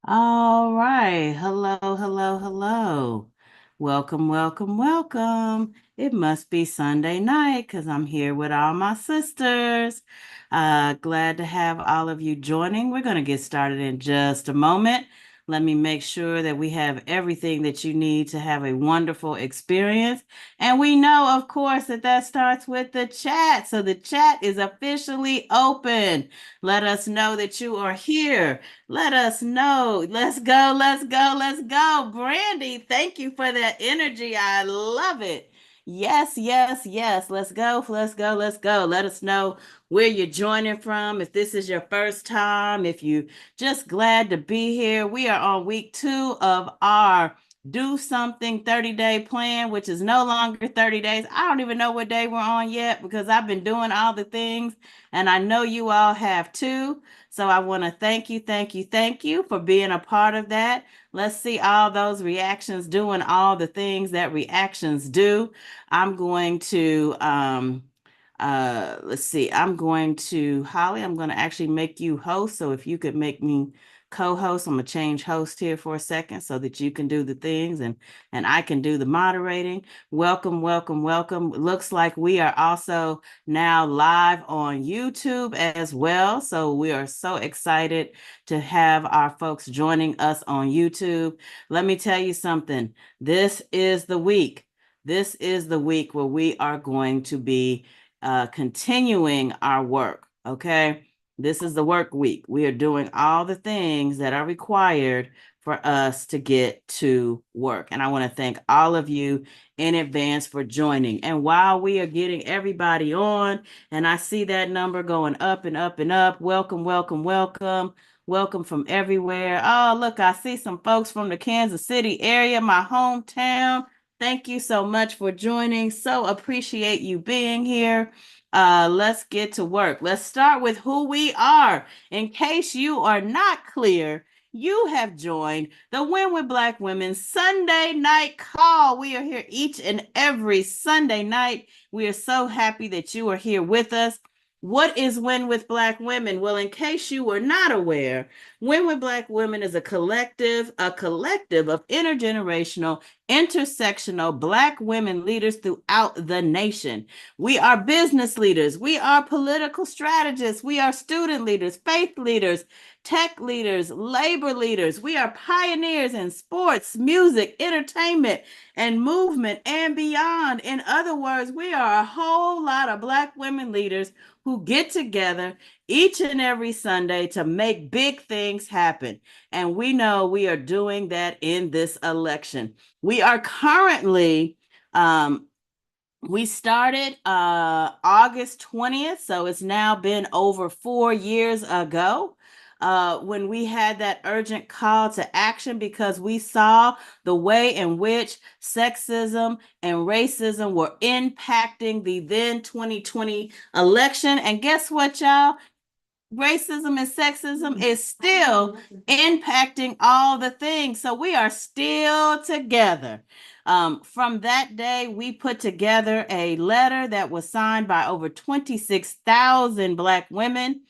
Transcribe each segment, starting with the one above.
All right. Hello, hello, hello. Welcome, welcome, welcome. It must be Sunday night because I'm here with all my sisters. Glad to have all of you joining. We're going to get started in just a moment. Let me make sure that we have everything that you need to have a wonderful experience. And we know, of course, that starts with the chat. So the chat is officially open. Let us know that you are here. Let us know. Let's go, let's go, let's go. Brandy, thank you for that energy. I love it. Yes, yes, yes. Let's go, let's go, let's go. Let us know where you're joining from. If this is your first time, if you just glad to be here. We are on week 2 of our Do Something 30-day plan, which is no longer 30 days. I don't even know what day we're on yet because I've been doing all the things and I know you all have too. So I want to thank you, thank you, thank you for being a part of that. Let's see all those reactions doing all the things that reactions do. I'm going to let's see. I'm going to Holly, I'm going to actually make you host. So if you could make me co-host, I'm gonna change host here for a second so that you can do the things and I can do the moderating. Welcome, welcome, welcome. Looks like we are also now live on YouTube as well. So we are so excited to have our folks joining us on YouTube. Let me tell you something. This is the week. This is the week where we are going to be continuing our work. Okay. This is the work week. We are doing all the things that are required for us to get to work. And I want to thank all of you in advance for joining. And while we are getting everybody on, and I see that number going up and up and up, welcome, welcome, welcome. Welcome from everywhere. Oh, look, I see some folks from the Kansas City area, my hometown. Thank you so much for joining. So appreciate you being here. Let's get to work. Let's start with who we are. In case you are not clear, you have joined the Win with Black Women Sunday night call. We are here each and every Sunday night. We are so happy that you are here with us. What is Win with Black Women? Well, in case you were not aware, Win with Black Women is a collective of intergenerational, intersectional Black women leaders throughout the nation. We are business leaders. We are political strategists. We are student leaders, faith leaders, tech leaders, labor leaders. We are pioneers in sports, music, entertainment, and movement and beyond. In other words, we are a whole lot of Black women leaders who get together each and every Sunday to make big things happen. And we know we are doing that in this election. We are currently we started August 20th, so it's now been over 4 years ago when we had that urgent call to action because we saw the way in which sexism and racism were impacting the then 2020 election. And guess what, y'all? Racism and sexism is still impacting all the things. So we are still together. From that day, we put together a letter that was signed by over 26,000 Black women.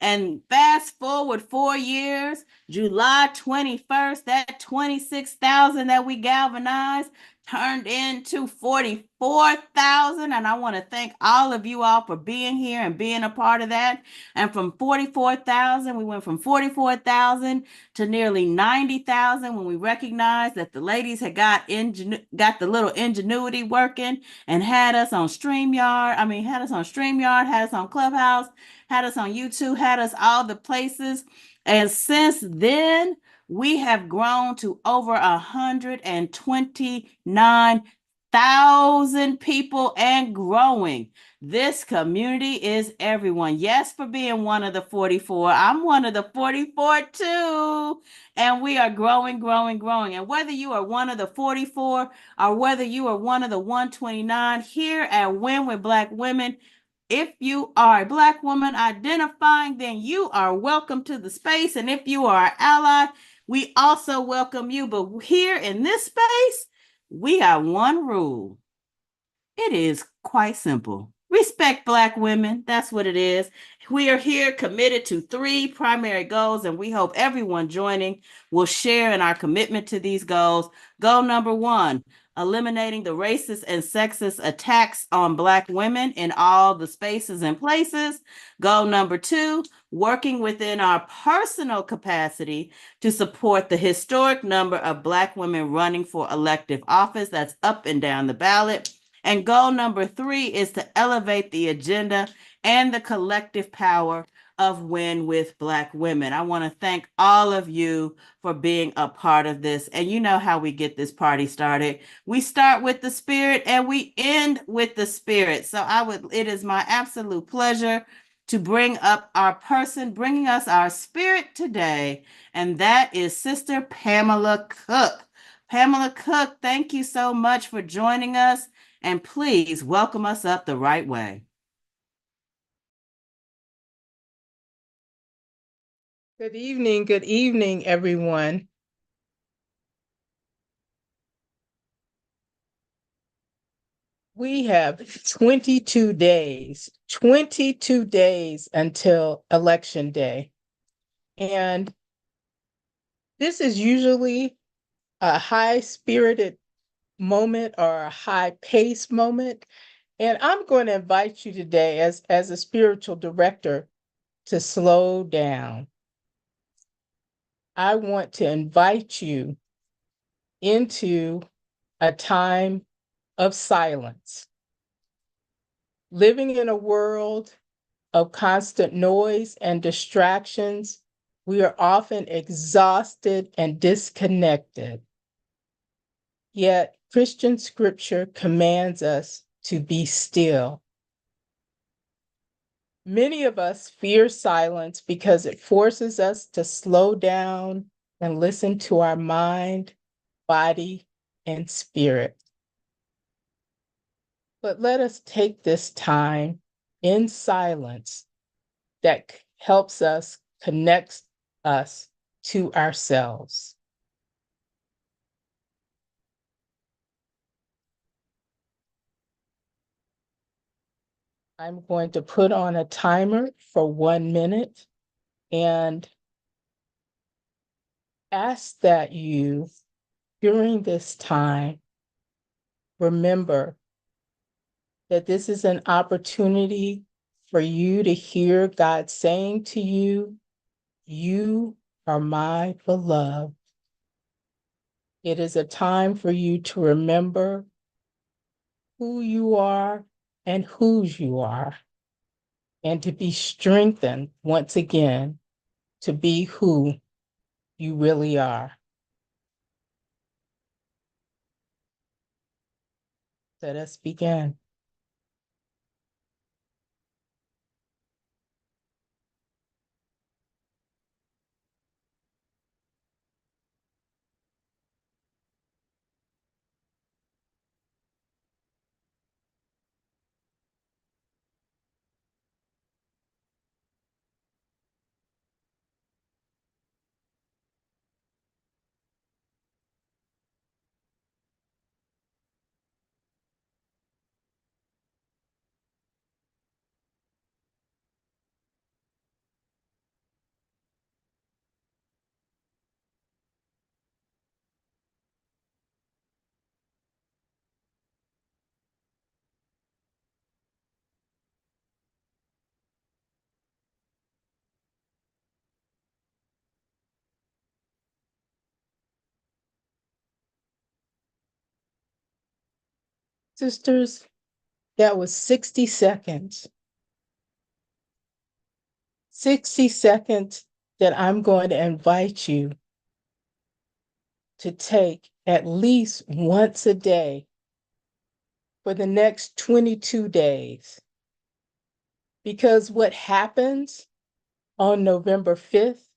And fast forward 4 years, July 21st, that 26,000 that we galvanized turned into 44,000. And I want to thank all of you all for being here and being a part of that. And from 44,000, we went from 44,000 to nearly 90,000 when we recognized that the ladies had got the little ingenuity working and had us on StreamYard. Had us on StreamYard, had us on Clubhouse, had us on YouTube, had us all the places. And since then, we have grown to over 129,000 people and growing. This community is everyone. Yes, for being one of the 44. I'm one of the 44 too. And we are growing, growing, growing. And whether you are one of the 44 or whether you are one of the 129 here at Win with Black Women, if you are a Black woman identifying, then you are welcome to the space. And if you are an ally, we also welcome you. But here in this space, we got one rule. It is quite simple. Respect Black women. That's what it is. We are here committed to three primary goals, and we hope everyone joining will share in our commitment to these goals. Goal number one, eliminating the racist and sexist attacks on Black women in all the spaces and places. Goal number two, working within our personal capacity to support the historic number of Black women running for elective office that's up and down the ballot. And goal number three is to elevate the agenda and the collective power of Win with Black Women. I want to thank all of you for being a part of this. And you know how we get this party started. We start with the spirit and we end with the spirit. So it is my absolute pleasure to bring up our person bringing us our spirit today, and that is Sister Pamela Cook. Pamela Cook, thank you so much for joining us, and please welcome us up the right way. Good evening, everyone. We have 22 days until Election Day. And this is usually a high-spirited moment or a high-paced moment. And I'm going to invite you today as a spiritual director to slow down. I want to invite you into a time of silence. Living in a world of constant noise and distractions, we are often exhausted and disconnected. Yet Christian scripture commands us to be still. Many of us fear silence because it forces us to slow down and listen to our mind, body, and spirit. But let us take this time in silence that helps us, connects us to ourselves. I'm going to put on a timer for 1 minute and ask that you, during this time, remember that this is an opportunity for you to hear God saying to you, "You are my beloved." It is a time for you to remember who you are and whose you are, and to be strengthened once again to be who you really are. Let us begin. Sisters, that was 60 seconds. 60 seconds that I'm going to invite you to take at least once a day for the next 22 days. Because what happens on November 5th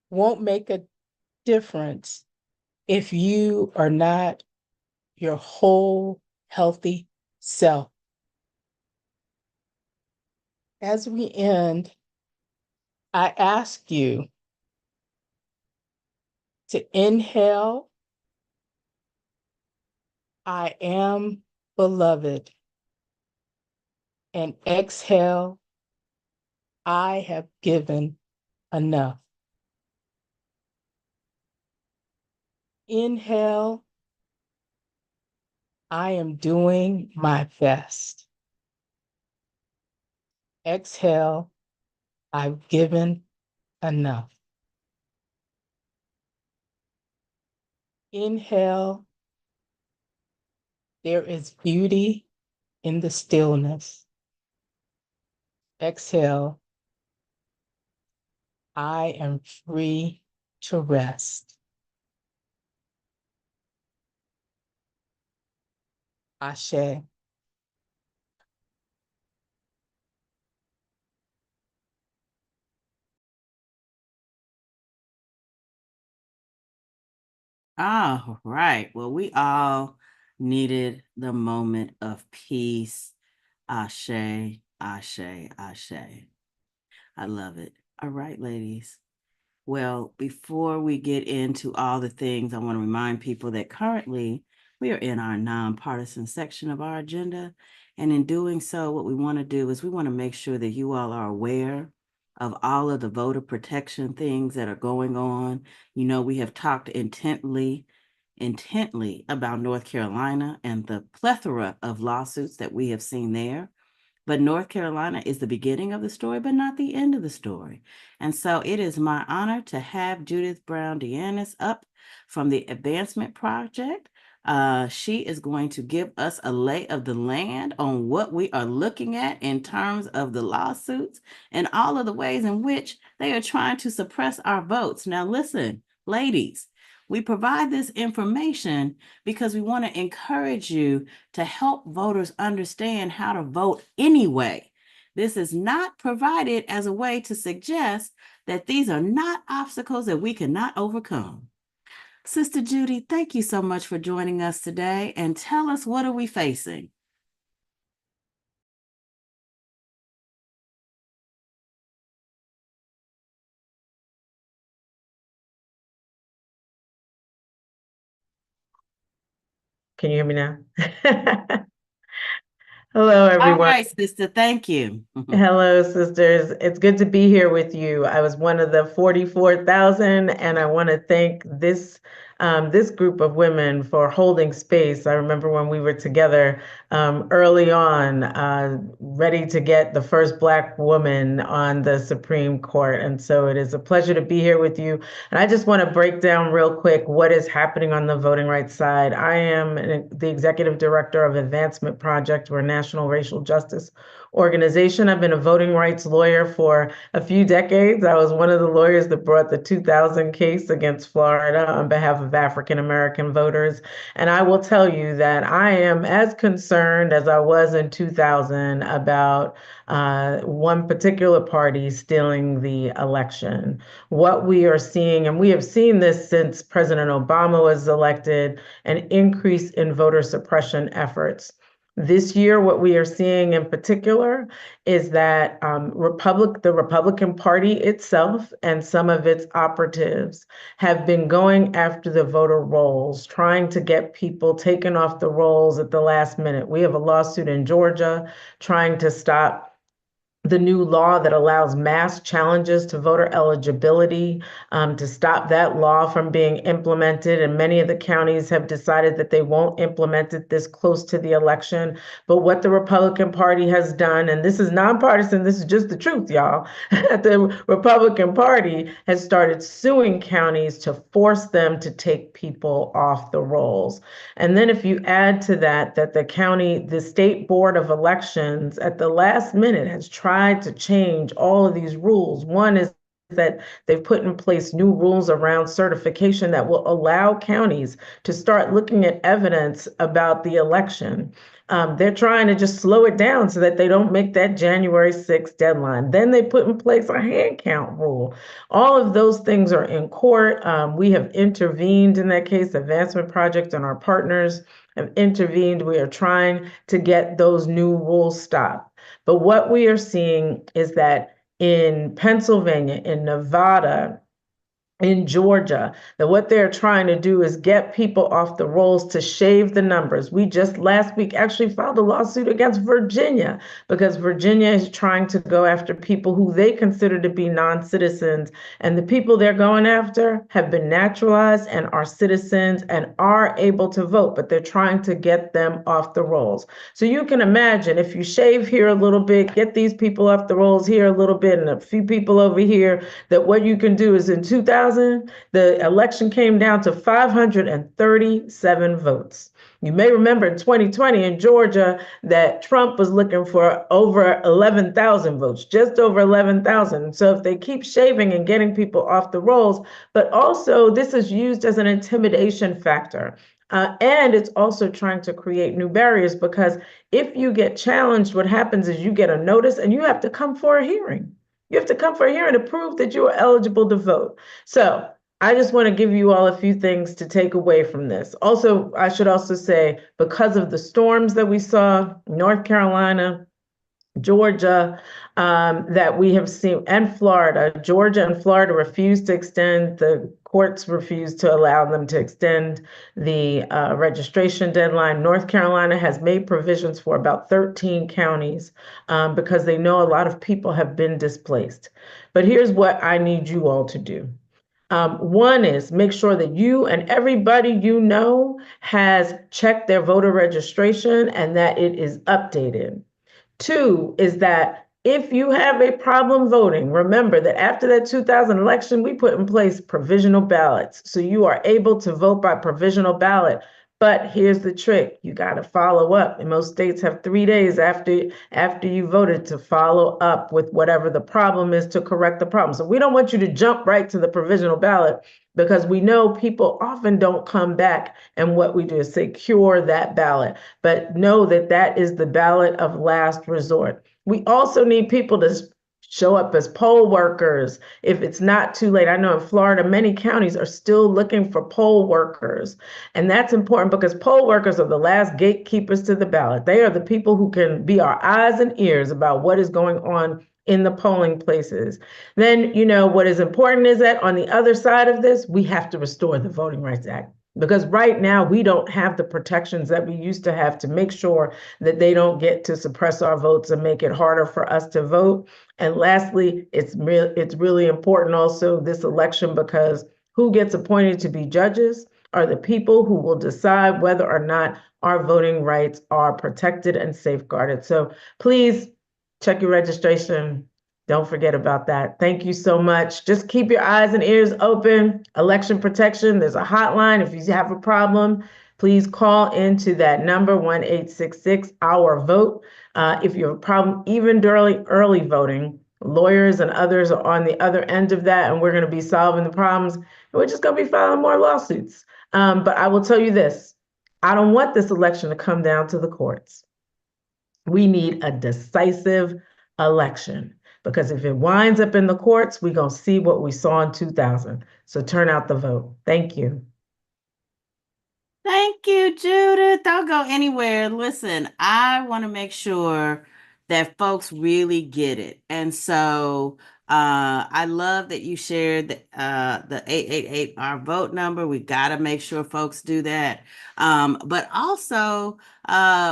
won't make a difference if you are not your whole healthy self. As we end, I ask you to inhale, "I am beloved," And exhale, I have given enough. Inhale, I am doing my best. Exhale, I've given enough. Inhale, there is beauty in the stillness. Exhale, I am free to rest. Ashe. All right. Well, we all needed the moment of peace. Ashe, ashe, ashe. I love it. All right, ladies. Well, before we get into all the things, I want to remind people that currently we are in our nonpartisan section of our agenda. And in doing so, what we want to do is we want to make sure that you all are aware of all of the voter protection things that are going on. You know, we have talked intently about North Carolina and the plethora of lawsuits that we have seen there. But North Carolina is the beginning of the story, but not the end of the story. And so it is my honor to have Judith Brown Deannis up from the Advancement Project. She is going to give us a lay of the land on what we are looking at in terms of the lawsuits and all of the ways in which they are trying to suppress our votes. Now, listen, ladies, we provide this information because we want to encourage you to help voters understand how to vote anyway. This is not provided as a way to suggest that these are not obstacles that we cannot overcome. Sister Judy, thank you so much for joining us today, and tell us, what are we facing? Can you hear me now? Hello, All everyone. right, sister, thank you. Hello, sisters. It's good to be here with you. I was one of the 44,000, and I want to thank this group of women for holding space. I remember when we were together early on, ready to get the first Black woman on the Supreme Court. And so it is a pleasure to be here with you. And I just want to break down real quick what is happening on the voting rights side. I am the executive director of Advancement Project. We're a national racial justice organization. I've been a voting rights lawyer for a few decades. I was one of the lawyers that brought the 2000 case against Florida on behalf of African American voters. And I will tell you that I am as concerned as I was in 2000 about one particular party stealing the election. What we are seeing, and we have seen this since President Obama was elected, an increase in voter suppression efforts. This year, what we are seeing in particular is that the Republican Party itself and some of its operatives have been going after the voter rolls, trying to get people taken off the rolls at the last minute. We have a lawsuit in Georgia trying to stop the new law that allows mass challenges to voter eligibility, to stop that law from being implemented. And many of the counties have decided that they won't implement it this close to the election. But what the Republican Party has done, and this is nonpartisan, this is just the truth, y'all, the Republican Party has started suing counties to force them to take people off the rolls. And then if you add to that, that the State Board of Elections at the last minute has tried to change all of these rules. One is that they've put in place new rules around certification that will allow counties to start looking at evidence about the election. They're trying to just slow it down so that they don't make that January 6th deadline. Then they put in place a hand count rule. All of those things are in court. We have intervened in that case. Advancement Project and our partners have intervened. We are trying to get those new rules stopped. But what we are seeing is that in Pennsylvania, in Nevada, in Georgia, that what they're trying to do is get people off the rolls to shave the numbers. We just last week actually filed a lawsuit against Virginia because Virginia is trying to go after people who they consider to be non-citizens. And the people they're going after have been naturalized and are citizens and are able to vote, but they're trying to get them off the rolls. So you can imagine if you shave here a little bit, get these people off the rolls here a little bit, and a few people over here, that what you can do is in 2000, the election came down to 537 votes. You may remember in 2020 in Georgia that Trump was looking for over 11,000 votes, just over 11,000. So if they keep shaving and getting people off the rolls, but also this is used as an intimidation factor. And it's also trying to create new barriers because if you get challenged, what happens is you get a notice and you have to come for a hearing. You have to come for a hearing to prove that you are eligible to vote. So I just want to give you all a few things to take away from this. Also, I should also say, because of the storms that we saw, North Carolina, Georgia, that we have seen, and Florida, Georgia and Florida refused to extend, the courts refused to allow them to extend the registration deadline. North Carolina has made provisions for about 13 counties because they know a lot of people have been displaced. But here's what I need you all to do. One is make sure that you and everybody you know has checked their voter registration and that it is updated. Two is that if you have a problem voting, remember that after that 2000 election, we put in place provisional ballots. So you are able to vote by provisional ballot. But here's the trick. You got to follow up. And most states have 3 days after you voted to follow up with whatever the problem is to correct the problem. So we don't want you to jump right to the provisional ballot because we know people often don't come back. And what we do is secure that ballot. But know that that is the ballot of last resort. We also need people to show up as poll workers if it's not too late. I know in Florida, many counties are still looking for poll workers. And that's important because poll workers are the last gatekeepers to the ballot. They are the people who can be our eyes and ears about what is going on in the polling places. Then, what is important is that on the other side of this, we have to restore the Voting Rights Act. Because right now we don't have the protections that we used to have to make sure that they don't get to suppress our votes and make it harder for us to vote. And lastly, it's really important also this election because who gets appointed to be judges are the people who will decide whether or not our voting rights are protected and safeguarded. So please check your registration. Don't forget about that. Thank you so much. Just keep your eyes and ears open. Election protection, there's a hotline. If you have a problem, please call into that number, 1-866-OUR-VOTE. If you have a problem, even during early voting, lawyers and others are on the other end of that, and we're going to be solving the problems. And we're just going to be filing more lawsuits. But I will tell you this, I don't want this election to come down to the courts. We need a decisive election. Because if it winds up in the courts, we're going to see what we saw in 2000. So turn out the vote. Thank you. Thank you, Judith. Don't go anywhere. Listen, I want to make sure that folks really get it. And so I love that you shared the 888-OUR-VOTE number. We got to make sure folks do that. But also,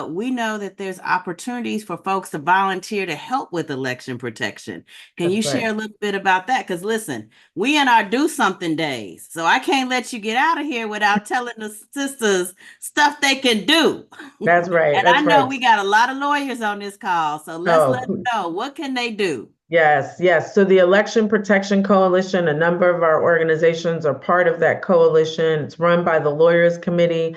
we know that there's opportunities for folks to volunteer to help with election protection. Can you share a little bit about that? Because listen, we in our do something days, so I can't let you get out of here without telling the sisters stuff they can do. That's right. And I know we got a lot of lawyers on this call, so let's let them know, what can they do? Yes. So the Election Protection Coalition, a number of our organizations are part of that coalition. It's run by the Lawyers Committee.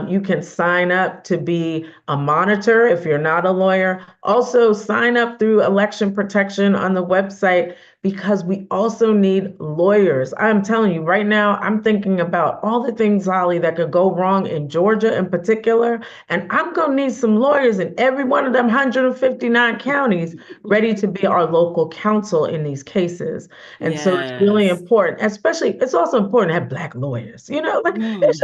You can sign up to be a monitor if you're not a lawyer. Also sign up through Election Protection on the website because we also need lawyers. I'm telling you right now, I'm thinking about all the things, Holly, that could go wrong in Georgia in particular. And I'm going to need some lawyers in every one of them 159 counties ready to be our local counsel in these cases. And so it's really important, especially, it's also important to have Black lawyers, it's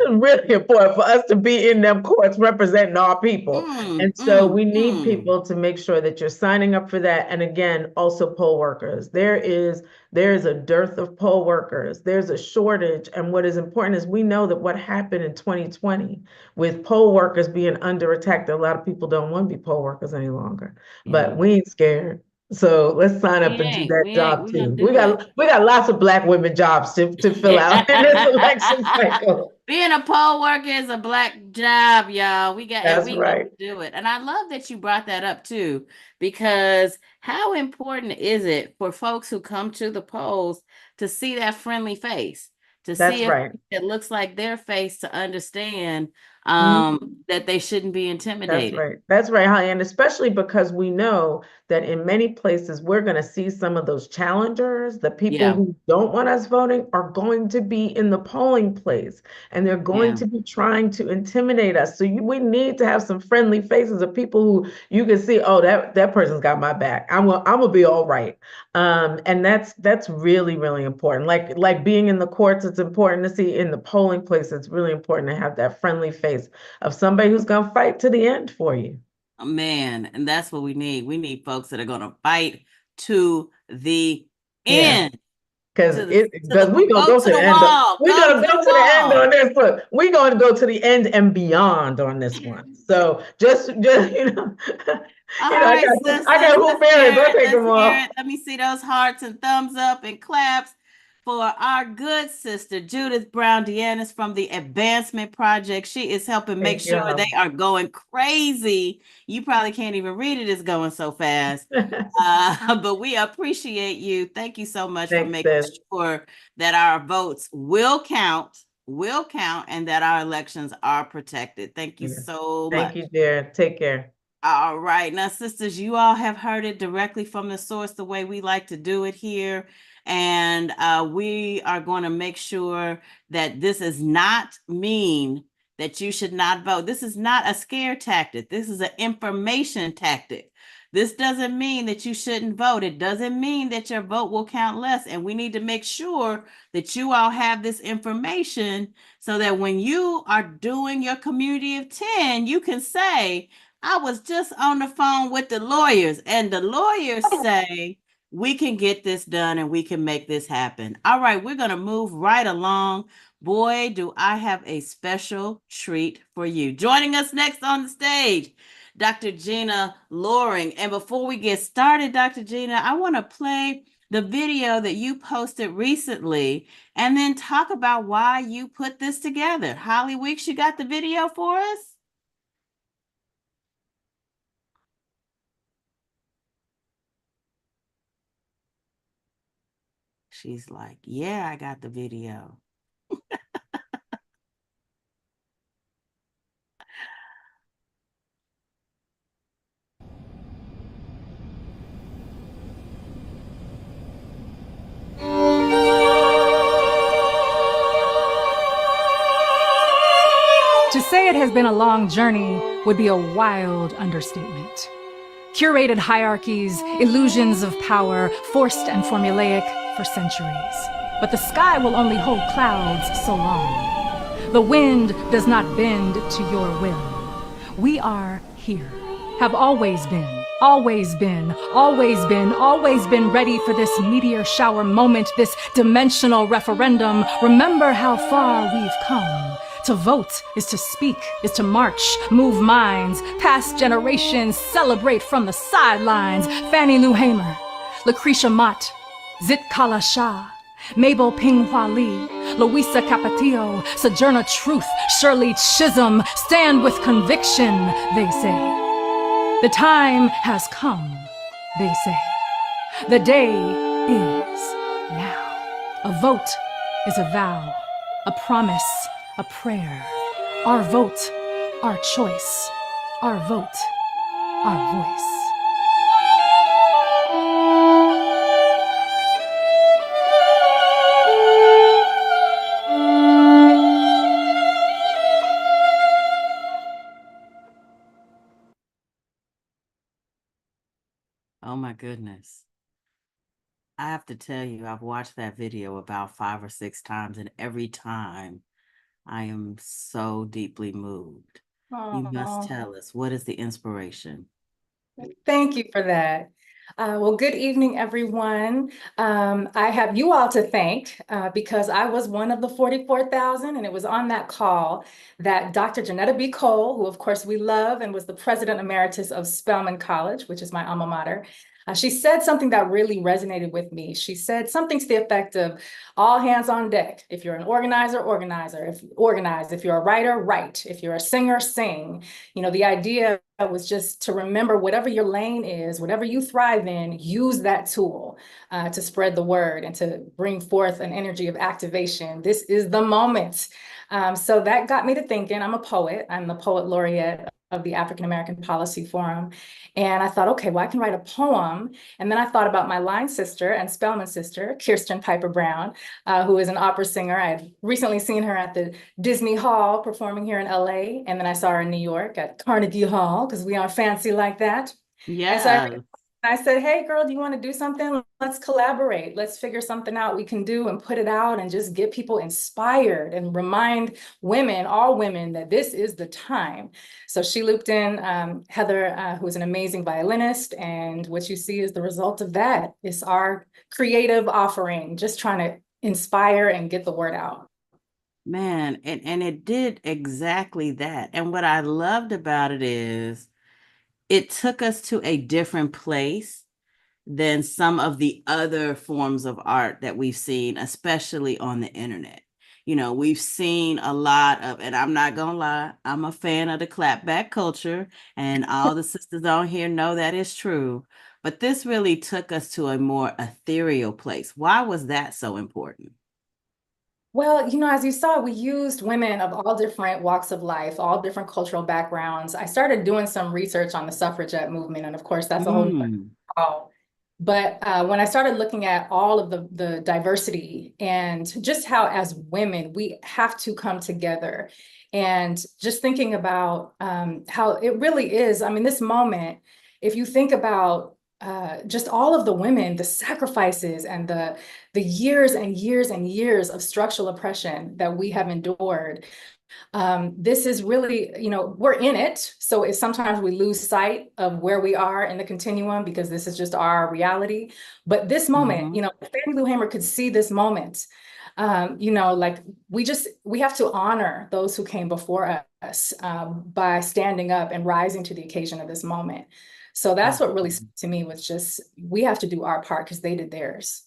really important for us to be in them courts representing our people. And so we need people to make sure that you're signing up for that. And again, also poll workers. workers. There is a dearth of poll workers. There's a shortage. And what is important is we know that what happened in 2020 with poll workers being under attack, that a lot of people don't want to be poll workers any longer. But we ain't scared. So let's sign up and do that job We too. gonna We got lots of Black women jobs to fill out in this election cycle. Being a poll worker is a Black job, y'all. We That's gonna right. do it. And I love that you brought that up too, because how important is it for folks who come to the polls to see that friendly face, to That's see if right. it looks like their face, to understand that they shouldn't be That's intimidated. right. That's right, Holly. And especially because we know that in many places we're going to see some of those challengers, the people Yeah. who don't want us voting are going to be in the polling place and they're going to be trying to intimidate us. So we need to have some friendly faces of people who you can see, oh, that person's got my back. I'm gonna be all right. And that's really, really important. Like being in the courts, it's important to see. In the polling place, it's really important to have that friendly face of somebody who's going to fight to the end for you. Man, and that's what we need. We need folks that are going to fight to the end. Because we're going to go to the end. We're going to go to the end on this. Look, we're going to go to the end and beyond on this one. So just you know. All right, I got hoop fairies. I'll take them off. Let me see those hearts and thumbs up and claps for our good sister, Judith Brown Deannis from the Advancement Project. She is helping make sure they are going crazy. You probably can't even read it. It's going so fast. But we appreciate you. Thank you so much for making sure that our votes will count, and that our elections are protected. Thank you so much. Thank you, dear. Take care. All right. Now, sisters, you all have heard it directly from the source, the way we like to do it here. And we are going to make sure that this does not mean that you should not vote. This is not a scare tactic. This is an information tactic. This doesn't mean that you shouldn't vote. It doesn't mean that your vote will count less. And we need to make sure that you all have this information so that when you are doing your community of 10, you can say, I was just on the phone with the lawyers, and the lawyers say we can get this done and we can make this happen. All right, we're going to move right along. Boy, do I have a special treat for you. Joining us next on the stage, Dr. Gina Loring. And before we get started, Dr. Gina, I want to play the video that you posted recently and then talk about why you put this together. Holly Weeks, you got the video for us? She's like, yeah, I got the video. To say it has been a long journey would be a wild understatement. Curated hierarchies, illusions of power, forced and formulaic for centuries. But the sky will only hold clouds so long. The wind does not bend to your will. We are here, have always been, always been, always been, always been ready for this meteor shower moment, this dimensional referendum. Remember how far we've come. To vote is to speak, is to march, move minds, past generations, celebrate from the sidelines. Fannie Lou Hamer, Lucretia Mott, Zit Kala Shah, Mabel Ping-Hua Lee, Louisa Capetillo, Sojourner Truth, Shirley Chisholm, stand with conviction, they say. The time has come, they say. The day is now. A vote is a vow, a promise, a prayer. Our vote, our choice. Our vote, our voice. Oh my goodness. I have to tell you, I've watched that video about 5 or 6 times, and every time I am so deeply moved. You must tell us, what is the inspiration? Thank you for that. Well, good evening, everyone. I have you all to thank because I was one of the 44,000, and it was on that call that Dr. Janetta B. Cole, who of course we love and was the president emeritus of Spelman College, which is my alma mater, she said something that really resonated with me. She said something to the effect of all hands on deck. If you're an organizer, organize. If you're a writer, write. If you're a singer, sing. You know, the idea was just to remember whatever your lane is, whatever you thrive in, use that tool to spread the word and to bring forth an energy of activation. This is the moment. So that got me to thinking. I'm a poet. I'm the poet laureate of the African American Policy Forum. And I thought, okay, well, I can write a poem. And then I thought about my line sister and Spelman sister, Kirsten Piper Brown, who is an opera singer. I had recently seen her at the Disney Hall performing here in LA. And then I saw her in New York at Carnegie Hall, because we are fancy like that. And so I said, hey, girl, do you want to do something? Let's collaborate. Let's figure something out we can do and put it out and just get people inspired and remind women, all women, that this is the time. So she looped in Heather, who is an amazing violinist. And what you see is the result of that. It's our creative offering, just trying to inspire and get the word out. Man, and it did exactly that. And what I loved about it is it took us to a different place than some of the other forms of art that we've seen, especially on the internet. You know, we've seen a lot of, and I'm not gonna lie, I'm a fan of the clapback culture, and all the sisters on here know that is true. But this really took us to a more ethereal place. Why was that so important? Well, you know, as you saw, we used women of all different walks of life, all different cultural backgrounds. I started doing some research on the suffragette movement, and of course, that's a whole different call. But when I started looking at all of the diversity and just how, as women, we have to come together, and just thinking about how it really is. I mean, this moment, if you think about just all of the women, the sacrifices, and the years and years and years of structural oppression that we have endured. This is really, you know, we're in it. So if sometimes we lose sight of where we are in the continuum, because this is just our reality. But this moment, you know, Fannie Lou Hamer could see this moment. You know, like we have to honor those who came before us by standing up and rising to the occasion of this moment. So that's what really spoke to me, was just, we have to do our part because they did theirs.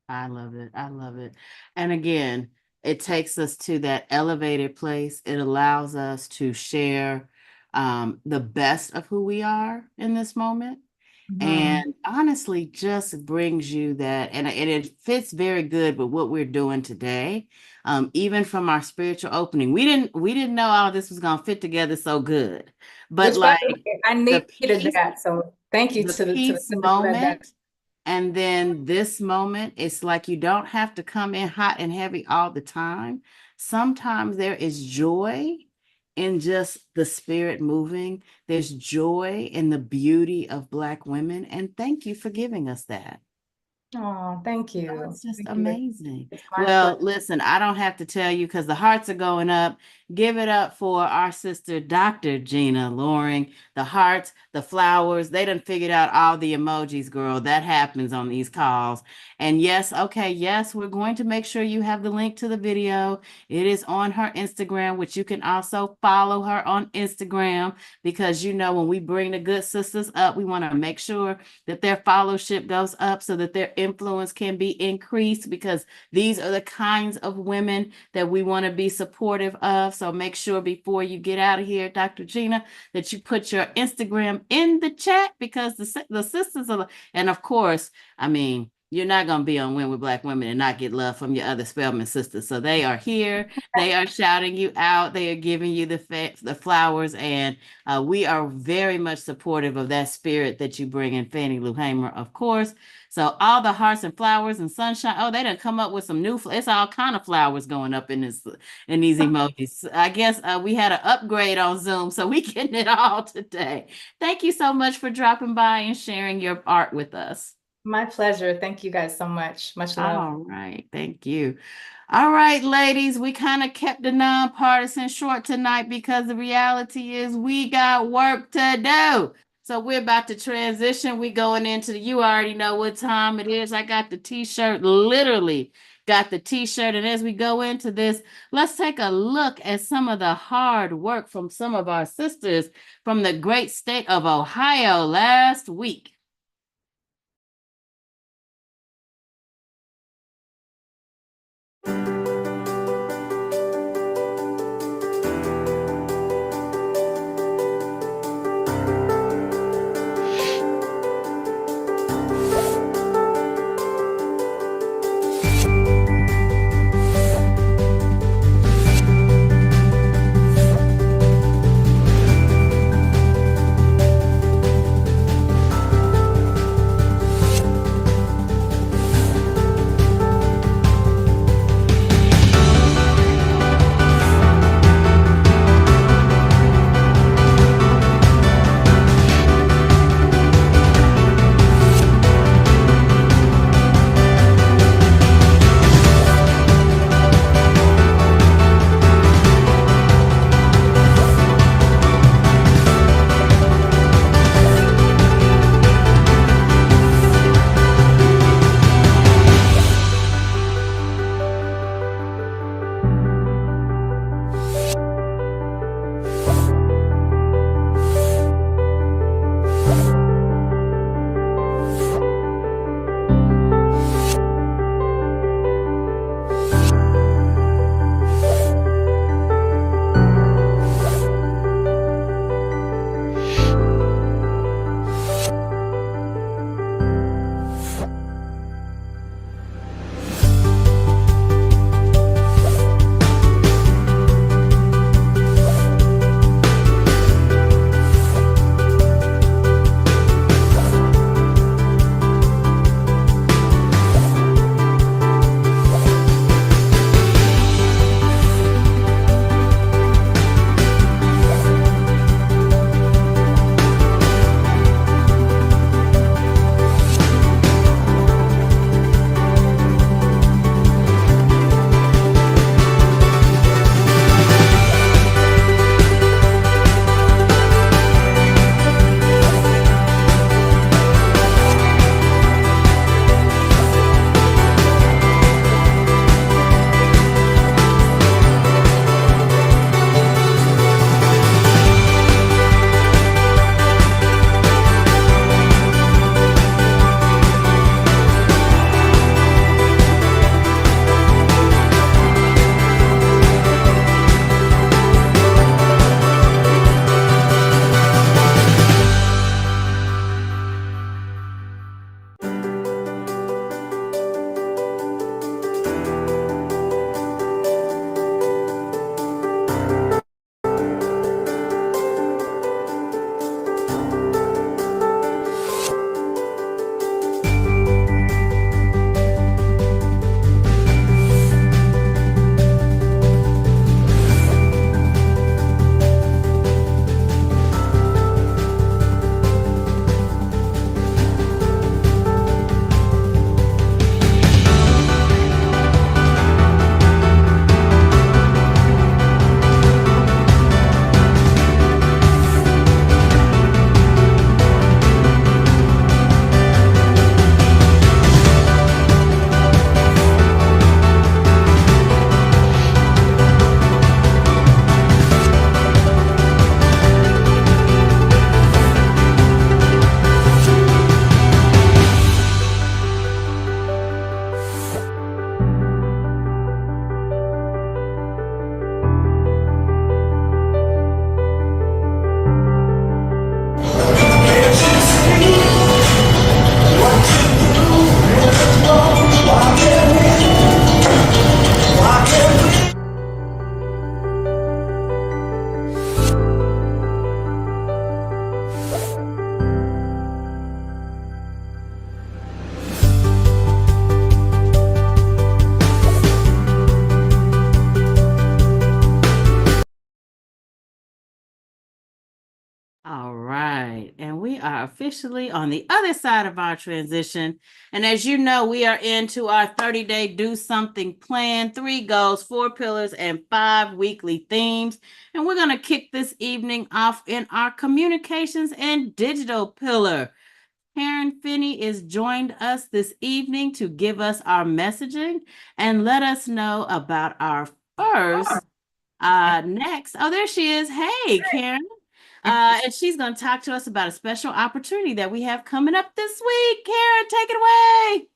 I love it. I love it. And again, it takes us to that elevated place. It allows us to share the best of who we are in this moment. And honestly, just brings you that, and it fits very good with what we're doing today. Even from our spiritual opening, we didn't know all this was gonna fit together so good. But like, I needed that. So thank you to the peace moment. And then this moment, it's like you don't have to come in hot and heavy all the time. Sometimes there is joy in just the spirit moving. There's joy in the beauty of Black women. And thank you for giving us that. Oh, thank you. It's just amazing. Well, listen, I don't have to tell you because the hearts are going up. Give it up for our sister, Dr. Gina Loring. The hearts, the flowers, they done figured out all the emojis, girl. That happens on these calls. And yes, okay, yes, we're going to make sure you have the link to the video. It is on her Instagram, which you can also follow her on Instagram, because you know when we bring the good sisters up, we want to make sure that their followership goes up so that their influence can be increased, because these are the kinds of women that we want to be supportive of. So make sure before you get out of here, Dr. Gina, that you put your Instagram in the chat, because the sisters are, and of course, I mean, you're not going to be on Win with Black Women and not get love from your other Spelman sisters. So they are here. They are shouting you out. They are giving you the flowers. And we are very much supportive of that spirit that you bring in, Fannie Lou Hamer, of course. So all the hearts and flowers and sunshine. Oh, they done come up with some new, it's all kind of flowers going up in these emojis. I guess we had an upgrade on Zoom, so we getting it all today. Thank you so much for dropping by and sharing your art with us. My pleasure. Thank you guys so much. Much love. All right. Thank you. All right, ladies, we kind of kept the nonpartisan short tonight because the reality is we got work to do. So we're about to transition. We going into you already know what time it is. I got the t-shirt, literally got the t-shirt. And as we go into this, let's take a look at some of the hard work from some of our sisters from the great state of Ohio last week. are officially on the other side of our transition. And as you know, we are into our 30-day do something plan, 3 goals, 4 pillars, and 5 weekly themes. And we're going to kick this evening off in our communications and digital pillar. Karen Finney is joined us this evening to give us our messaging and let us know about our first next. Oh, there she is. Hey, Karen. And she's going to talk to us about a special opportunity that we have coming up this week. Karen, take it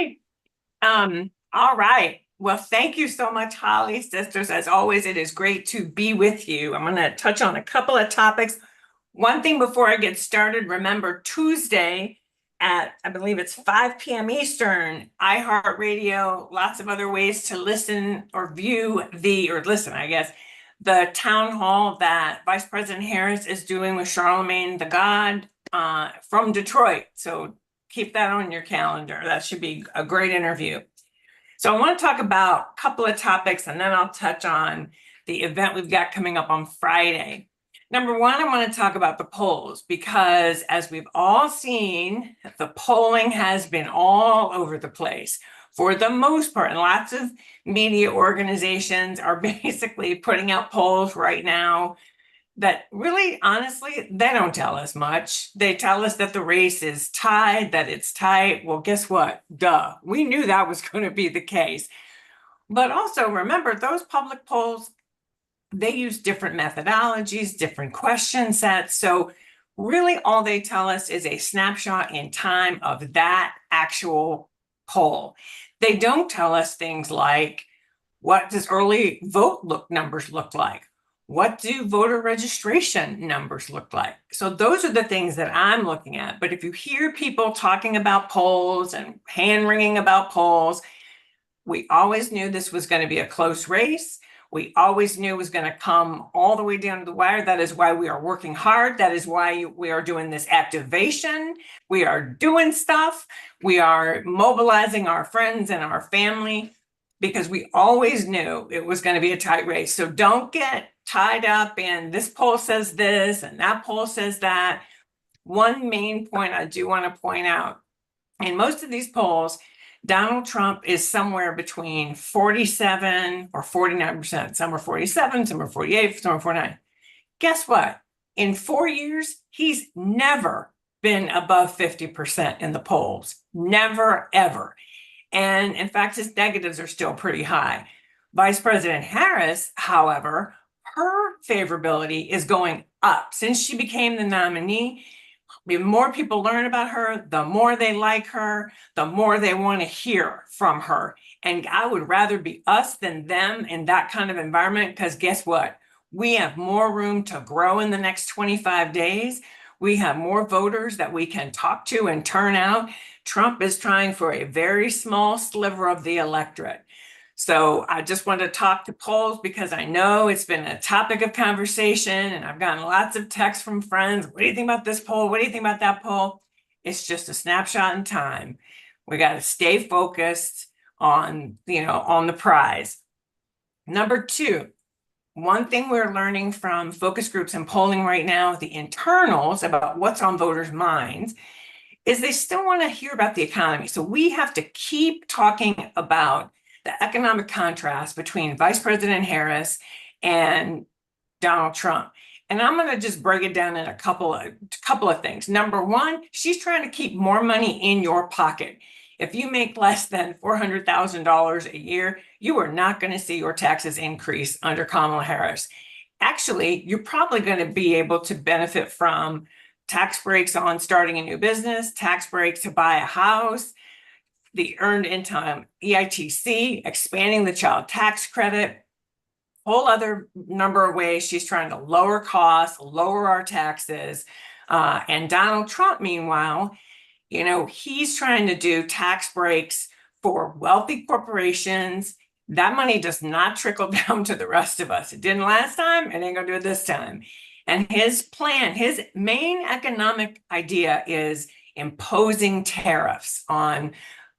away. All right. Well, thank you so much, Holly. Sisters, as always, it is great to be with you. I'm going to touch on a couple of topics. One thing before I get started, remember Tuesday at, I believe it's 5 p.m. Eastern, iHeartRadio, lots of other ways to listen or view the town hall that Vice President Harris is doing with Charlemagne the God from Detroit. So keep that on your calendar. That should be a great interview. So I want to talk about a couple of topics, and then I'll touch on the event we've got coming up on Friday. Number one, I want to talk about the polls, because as we've all seen, the polling has been all over the place for the most part. And lots of media organizations are basically putting out polls right now that really, honestly, they don't tell us much. They tell us that the race is tied, that it's tight. Well, guess what? Duh. We knew that was going to be the case. But also remember, those public polls, they use different methodologies, different question sets. So really all they tell us is a snapshot in time of that actual poll. They don't tell us things like, what does early vote numbers look like? What do voter registration numbers look like? So those are the things that I'm looking at. But if you hear people talking about polls and hand-wringing about polls, we always knew this was going to be a close race. We always knew it was going to come all the way down to the wire. That is why we are working hard. That is why we are doing this activation. We are doing stuff. We are mobilizing our friends and our family, because we always knew it was going to be a tight race. So don't get tied up in this poll says this and that poll says that. One main point I do want to point out, in most of these polls, Donald Trump is somewhere between 47 or 49%. Some are 47, some are 48, some are 49. Guess what? In 4 years, he's never been above 50% in the polls. Never, ever. And in fact, his negatives are still pretty high. Vice President Harris, however, her favorability is going up. Since she became the nominee, the more people learn about her, the more they like her, the more they want to hear from her. And I would rather be us than them in that kind of environment, because guess what? We have more room to grow in the next 25 days. We have more voters that we can talk to and turn out. Trump is trying for a very small sliver of the electorate. So I just want to talk to polls, because I know it's been a topic of conversation and I've gotten lots of texts from friends. What do you think about this poll? What do you think about that poll? It's just a snapshot in time. We got to stay focused on, on the prize. Number two, one thing we're learning from focus groups and polling right now, the internals about what's on voters' minds, is they still want to hear about the economy. So we have to keep talking about the economic contrast between Vice President Harris and Donald Trump. And I'm going to just break it down in a couple of things. Number one, she's trying to keep more money in your pocket. If you make less than $400,000 a year, you are not going to see your taxes increase under Kamala Harris. Actually, you're probably going to be able to benefit from tax breaks on starting a new business, tax breaks to buy a house, the earned income EITC, expanding the child tax credit, whole other number of ways she's trying to lower costs, lower our taxes. And Donald Trump, meanwhile, he's trying to do tax breaks for wealthy corporations. That money does not trickle down to the rest of us. It didn't last time, it ain't gonna do it this time. And his plan, his main economic idea is imposing tariffs on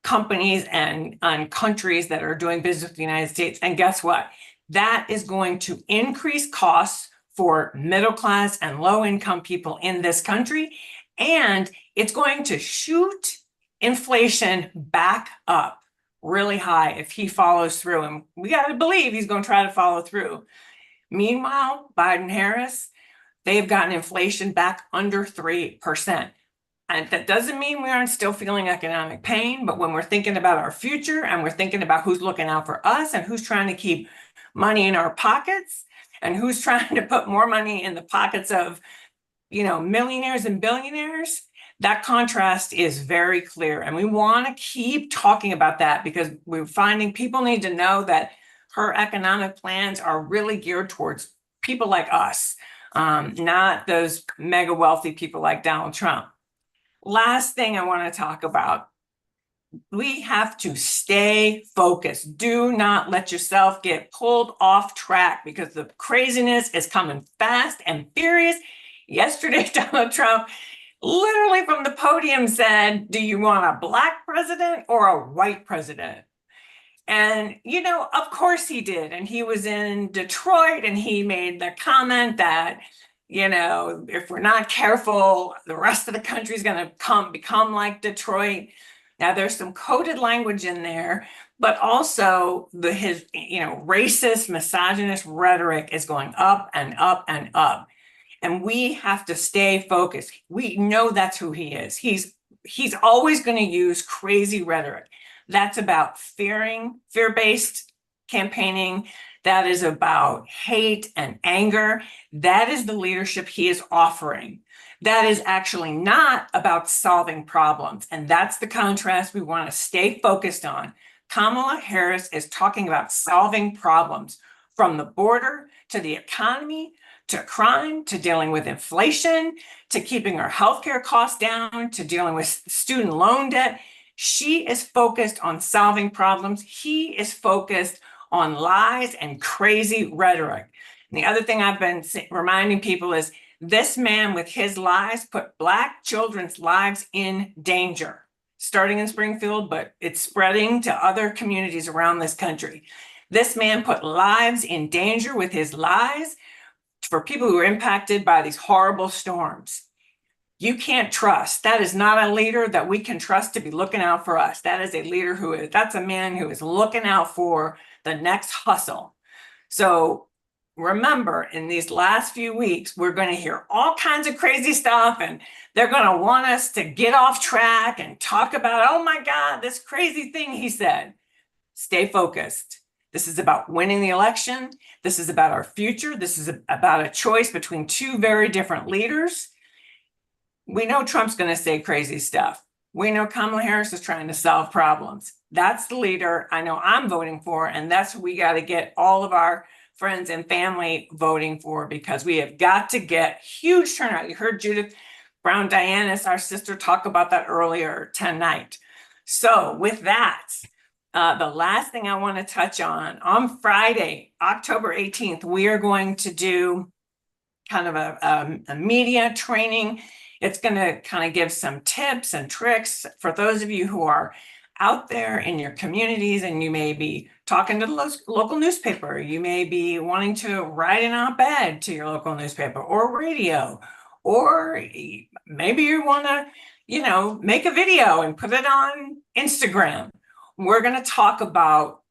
companies and on countries that are doing business with the United States. And guess what? That is going to increase costs for middle class and low income people in this country. And it's going to shoot inflation back up really high if he follows through. And we got to believe he's going to try to follow through. Meanwhile, Biden-Harris, they've gotten inflation back under 3%. And that doesn't mean we aren't still feeling economic pain, but when we're thinking about our future and we're thinking about who's looking out for us and who's trying to keep money in our pockets and who's trying to put more money in the pockets of, millionaires and billionaires, that contrast is very clear. And we want to keep talking about that because we're finding people need to know that her economic plans are really geared towards people like us, not those mega wealthy people like Donald Trump. Last thing I want to talk about, we have to stay focused. Do not let yourself get pulled off track because the craziness is coming fast and furious. Yesterday, Donald Trump literally from the podium said, do you want a black president or a white president? And, of course he did. And he was in Detroit and he made the comment that, if we're not careful, the rest of the country is going to become like Detroit. Now, there's some coded language in there, but also his racist, misogynist rhetoric is going up and up and up. And we have to stay focused. We know that's who he is. He's always going to use crazy rhetoric. That's about fear-based campaigning. That is about hate and anger. That is the leadership he is offering. That is actually not about solving problems. And that's the contrast we want to stay focused on. Kamala Harris is talking about solving problems from the border to the economy, to crime, to dealing with inflation, to keeping our healthcare costs down, to dealing with student loan debt. She is focused on solving problems. He is focused on lies and crazy rhetoric. And the other thing I've been reminding people is this man with his lies put Black children's lives in danger, starting in Springfield, but it's spreading to other communities around this country. This man put lives in danger with his lies for people who are impacted by these horrible storms. You can't trust. That is not a leader that we can trust to be looking out for us. That is a leader that's a man who is looking out for the next hustle. So remember, in these last few weeks, we're going to hear all kinds of crazy stuff, and they're going to want us to get off track and talk about, oh my God, this crazy thing he said. Stay focused. This is about winning the election. This is about our future. This is about a choice between two very different leaders. We know Trump's going to say crazy stuff. We know Kamala Harris is trying to solve problems. That's the leader I know I'm voting for, and that's what we got to get all of our friends and family voting for, because we have got to get huge turnout. You heard Judith Brown Dianis, our sister, talk about that earlier tonight. So with that, the last thing I want to touch on Friday, October 18th, we are going to do kind of a media training. It's going to kind of give some tips and tricks for those of you who are out there in your communities, and you may be talking to the local newspaper. You may be wanting to write an op-ed to your local newspaper or radio, or maybe you want to, make a video and put it on Instagram. We're going to talk about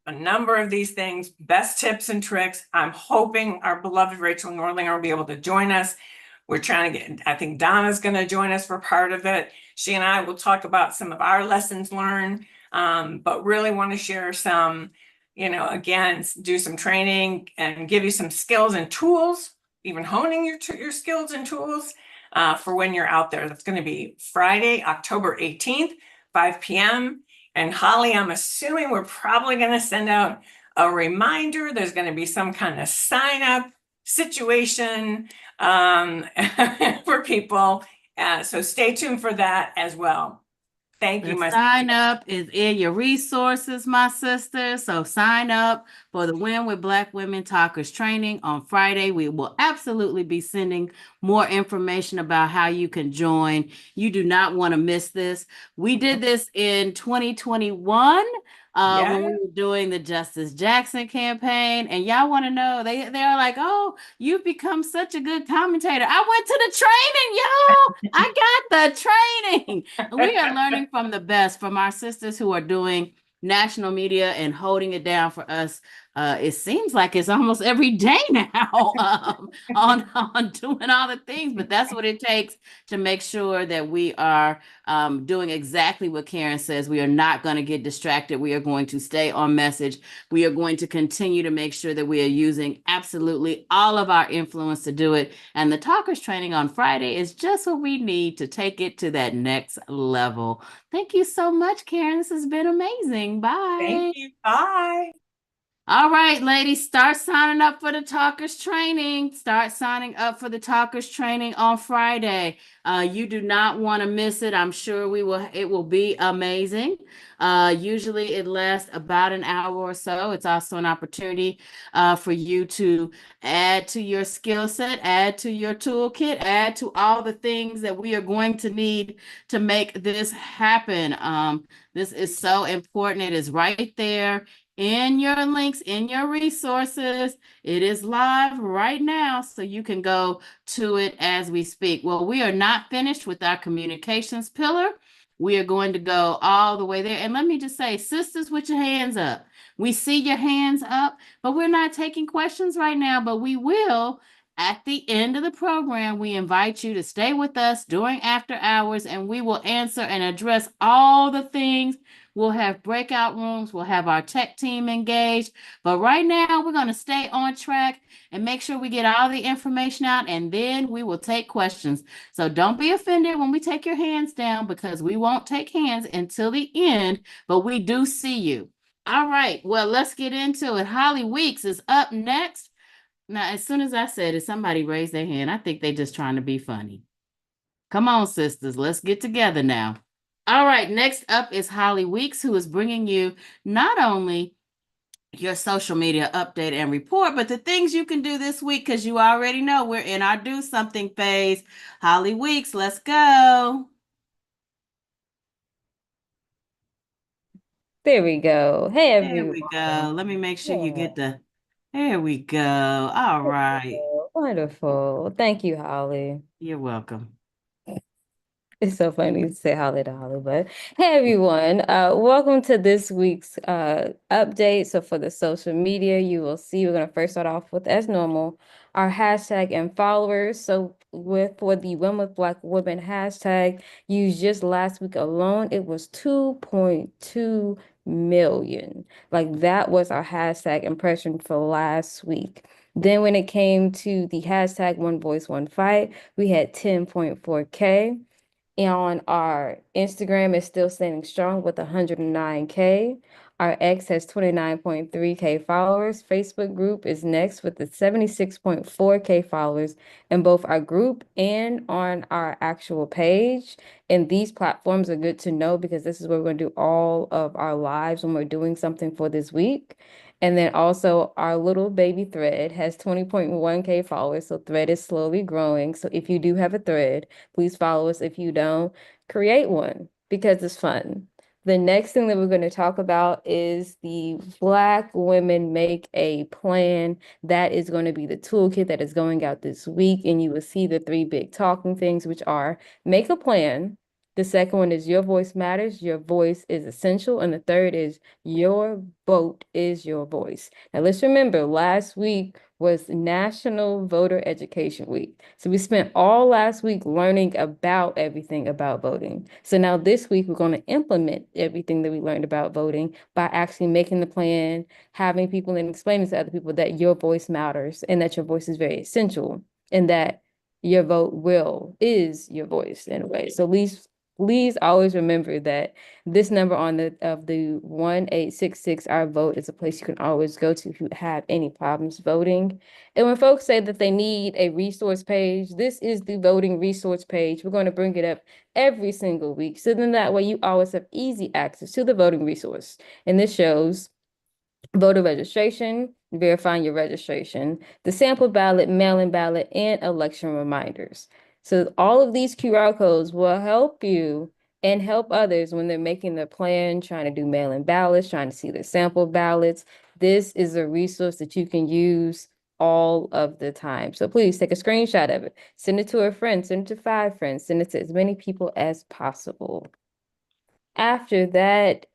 a number of these things, best tips and tricks. I'm hoping our beloved Rachel Nordlinger will be able to join us. We're trying to get, I think Donna's going to join us for part of it. She and I will talk about some of our lessons learned, but really want to share some, again, do some training and give you some skills and tools, even honing your skills and tools for when you're out there. That's going to be Friday, October 18th, 5 p.m. And Holly, I'm assuming we're probably going to send out a reminder. There's going to be some kind of sign up situation for people. So stay tuned for that as well. Thank you. The sign up is in your resources, my sister. So sign up for the Win with Black Women Talkers training on Friday. We will absolutely be sending more information about how you can join. You do not want to miss this. We did this in 2021. when we were doing the Justice Jackson campaign. And y'all want to know, they're like, oh, you've become such a good commentator. I went to the training, y'all. I got the training. We are learning from the best, from our sisters who are doing national media and holding it down for us. It seems like it's almost every day now on doing all the things, but that's what it takes to make sure that we are doing exactly what Karen says. We are not going to get distracted. We are going to stay on message. We are going to continue to make sure that we are using absolutely all of our influence to do it. And the Talkers training on Friday is just what we need to take it to that next level. Thank you so much, Karen. This has been amazing. Bye. Thank you. Bye. All right, ladies, start signing up for the Talkers training. Start signing up for the Talkers training on Friday. You do not want to miss it. I'm sure it will be amazing. Usually it lasts about an hour or so. It's also an opportunity for you to add to your skill set, add to your toolkit, add to all the things that we are going to need to make this happen. This is so important. It is right there in your links, in your resources. It is live right now, so you can go to it as we speak. Well, we are not finished with our communications pillar. We are going to go all the way there. And let me just say, sisters, with your hands up. We see your hands up, but we're not taking questions right now, but we will at the end of the program. We invite you to stay with us during after hours, and we will answer and address all the things. We'll have breakout rooms. We'll have our tech team engaged. But right now, we're going to stay on track and make sure we get all the information out, and then we will take questions. So don't be offended when we take your hands down, because we won't take hands until the end, but we do see you. All right. Well, let's get into it. Holly Weeks is up next. Now, as soon as I said it, somebody raised their hand. I think they're just trying to be funny. Come on, sisters. Let's get together now. All right, next up is Holly Weeks, who is bringing you not only your social media update and report, but the things you can do this week, because you already know we're in our do something phase. Holly Weeks, let's go. There we go. Hey, There everyone. we go. Let me make sure you get there we go. All right. Wonderful. Thank you, Holly. You're welcome. It's so funny to say Holly to Holly, but hey, everyone. Welcome to this week's update. So for the social media, you will see we're going to first start off with, as normal, our hashtag and followers. So for the Win with Black Women hashtag, used just last week alone, it was 2.2 million. Like, that was our hashtag impression for last week. Then when it came to the hashtag One Voice, One Fight, we had 10.4K. On our Instagram is still standing strong with 109K. Our X has 29.3K followers. Facebook group is next with the 76.4K followers in both our group and on our actual page. And these platforms are good to know, because this is where we're going to do all of our lives when we're doing something for this week. And then also our little baby Thread has 20.1K followers. So Thread is slowly growing. So if you do have a Thread, please follow us. If you don't, create one, because it's fun. The next thing that we're going to talk about is the Black Women Make a Plan. That is going to be the toolkit that is going out this week. And you will see the 3 big talking things, which are make a plan. The second one is your voice matters. Your voice is essential. And the third is your vote is your voice. Now, let's remember, last week was National Voter Education Week. So we spent all last week learning about everything about voting. So now this week, we're going to implement everything that we learned about voting by actually making the plan, having people, and explaining to other people that your voice matters and that your voice is very essential, and that your vote is your voice in a way. So please always remember that this number on the 1866, our vote, is a place you can always go to if you have any problems voting. And when folks say that they need a resource page, this is the voting resource page. We're going to bring it up every single week. So then that way you always have easy access to the voting resource. And this shows voter registration, verifying your registration, the sample ballot, mail-in ballot, and election reminders. So all of these QR codes will help you and help others when they're making their plan, trying to do mail-in ballots, trying to see their sample ballots. This is a resource that you can use all of the time. So please take a screenshot of it, send it to a friend, send it to 5 friends, send it to as many people as possible. After that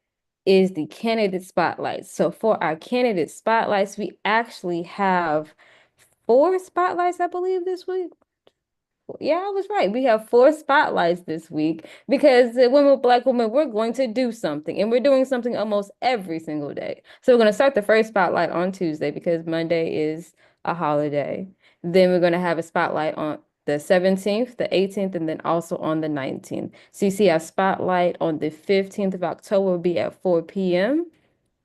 is the candidate spotlights. So for our candidate spotlights, we actually have 4 spotlights, I believe, this week. Yeah, I was right. We have 4 spotlights this week because the Women with Black Women, we're going to do something, and we're doing something almost every single day. So we're going to start the first spotlight on Tuesday because Monday is a holiday. Then we're going to have a spotlight on the 17th, the 18th, and then also on the 19th. So you see our spotlight on the 15th of October will be at 4 p.m.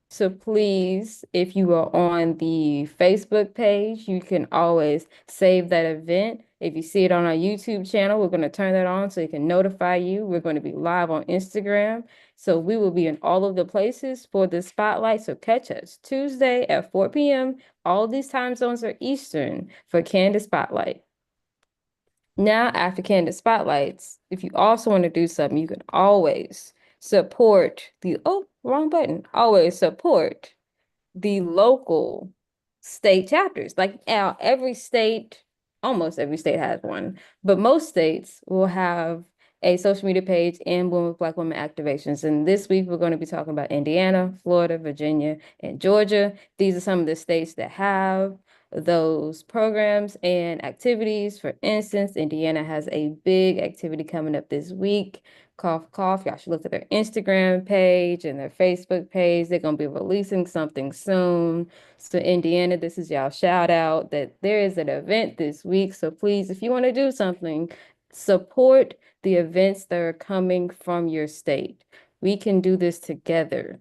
So please, if you are on the Facebook page, you can always save that event. If you see it on our YouTube channel, we're going to turn that on so it can notify you. We're going to be live on Instagram. So we will be in all of the places for the spotlight. So catch us Tuesday at 4 p.m. All these time zones are Eastern for Candid Spotlight. Now, after Candid Spotlights, if you also want to do something, you can always support the, oh, wrong button, always support the local state chapters. Like every state, almost every state has one, but most states will have a social media page and Women with Black Women activations. And this week, we're going to be talking about Indiana, Florida, Virginia, and Georgia. These are some of the states that have those programs and activities. For instance, Indiana has a big activity coming up this week. Cough, cough. Y'all should look at their Instagram page and their Facebook page. They're going to be releasing something soon. So Indiana, this is y'all shout out that there is an event this week. So please, if you want to do something, support the events that are coming from your state. We can do this together.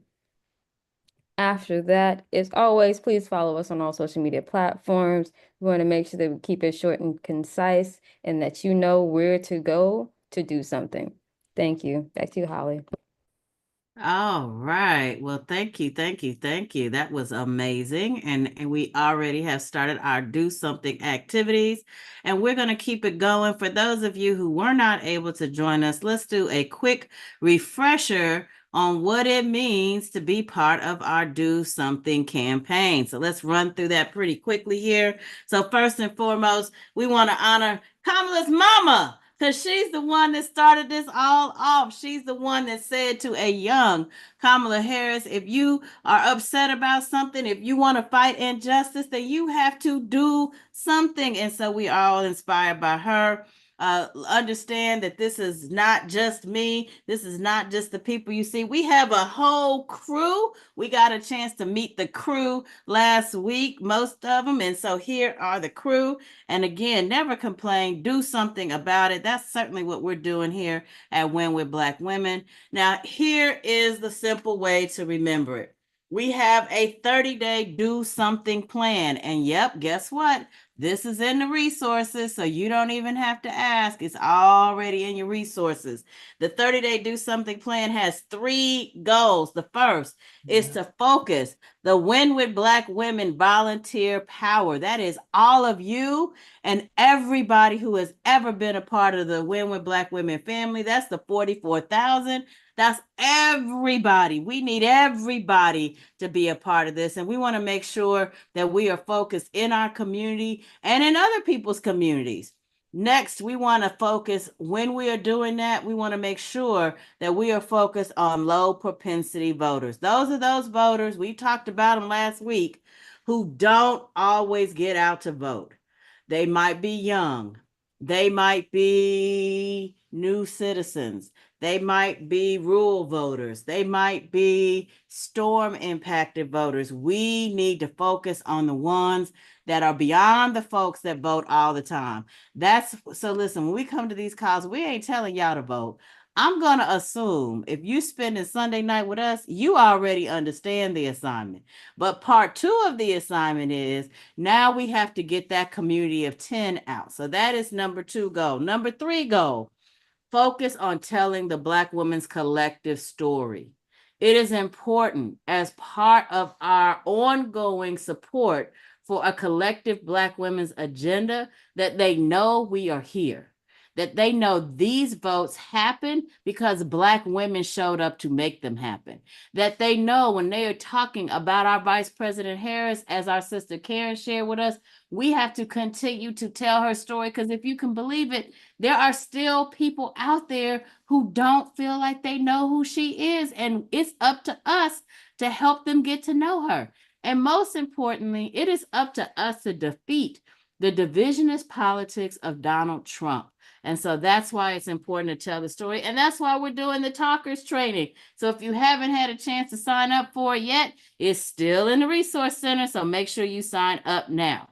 After that, as always, please follow us on all social media platforms. We want to make sure that we keep it short and concise and that you know where to go to do something. Thank you. Back to you, Holly. All right. Well, thank you, thank you, thank you. That was amazing. And we already have started our Do Something activities, and we're going to keep it going. For those of you who were not able to join us, let's do a quick refresher on what it means to be part of our Do Something campaign. So let's run through that pretty quickly here. So first and foremost, we want to honor Kamala's mama, because she's the one that started this all off. She's the one that said to a young Kamala Harris, if you are upset about something, if you want to fight injustice, then you have to do something. And so we are all inspired by her. Understand that this is not just me. This is not just the people you see. We have a whole crew. We got a chance to meet the crew last week, most of them. And so here are the crew. And again, never complain. Do something about it. That's certainly what we're doing here at Win with Black Women. Now, here is the simple way to remember it. We have a 30-day do something plan. And yep, guess what? This is in the resources, so you don't even have to ask. It's already in your resources. The 30-day do something plan has 3 goals. The first is to focus the Win with Black Women volunteer power. That is all of you and everybody who has ever been a part of the Win with Black Women family. That's the 44,000. That's everybody. We need everybody to be a part of this. And we want to make sure that we are focused in our community and in other people's communities. Next, we want to focus, when we are doing that, we want to make sure that we are focused on low propensity voters. Those are those voters, we talked about them last week, who don't always get out to vote. They might be young. They might be new citizens. They might be rural voters. They might be storm impacted voters. We need to focus on the ones that are beyond the folks that vote all the time. So listen, when we come to these calls, we ain't telling y'all to vote. I'm going to assume if you spending Sunday night with us, you already understand the assignment. But part 2 of the assignment is now we have to get that community of 10 out. So that is number 2 goal. Number 3 goal, focus on telling the Black woman's collective story. It is important as part of our ongoing support for a collective Black women's agenda that they know we are here, that they know these votes happen because Black women showed up to make them happen. That they know when they are talking about our Vice President Harris, as our sister Karen shared with us, we have to continue to tell her story, because if you can believe it, there are still people out there who don't feel like they know who she is, and it's up to us to help them get to know her. And most importantly, it is up to us to defeat the divisionist politics of Donald Trump. And so that's why it's important to tell the story. And that's why we're doing the talkers training. So if you haven't had a chance to sign up for it yet, it's still in the Resource Center. So make sure you sign up now.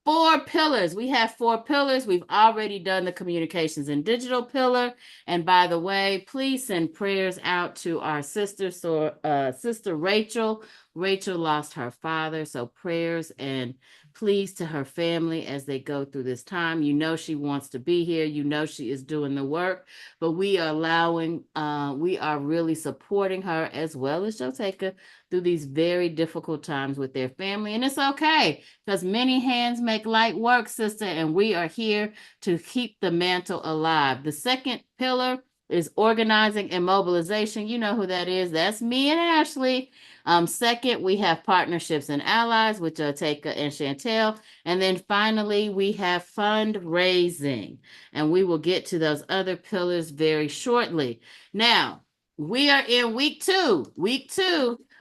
4 pillars. We have 4 pillars. We've already done the communications and digital pillar. And by the way, please send prayers out to our sister, Sister Rachel. Rachel lost her father, so prayers and please to her family as they go through this time. You know she wants to be here. You know she is doing the work, but we are really supporting her as well as Joteka through these very difficult times with their family. And it's okay, because many hands make light work, sister, and we are here to keep the mantle alive. The second pillar is organizing and mobilization. You know who that is. That's me and Ashley. Second, we have partnerships and allies with Joteka and Chantel. And then finally, we have fundraising. And we will get to those other pillars very shortly. Now, we are in week two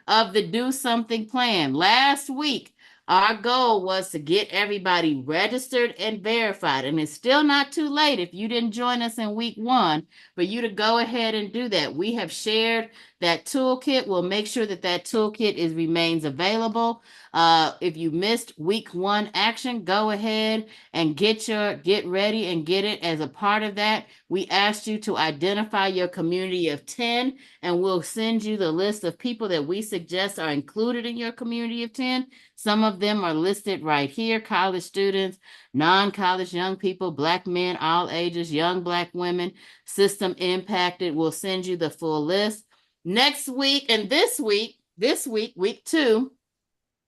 of the Do Something plan. Last week, our goal was to get everybody registered and verified. And it's still not too late if you didn't join us in week 1 for you to go ahead and do that. We have shared that toolkit. We'll make sure that toolkit remains available. If you missed week 1 action, go ahead and get ready and get it. As a part of that, we asked you to identify your community of 10, and we'll send you the list of people that we suggest are included in your community of 10. Some of them are listed right here: college students, non-college young people, Black men, all ages, young Black women, system impacted. We'll send you the full list. Next week and this week, week 2,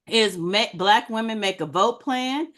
is Black Women Make a Vote plan.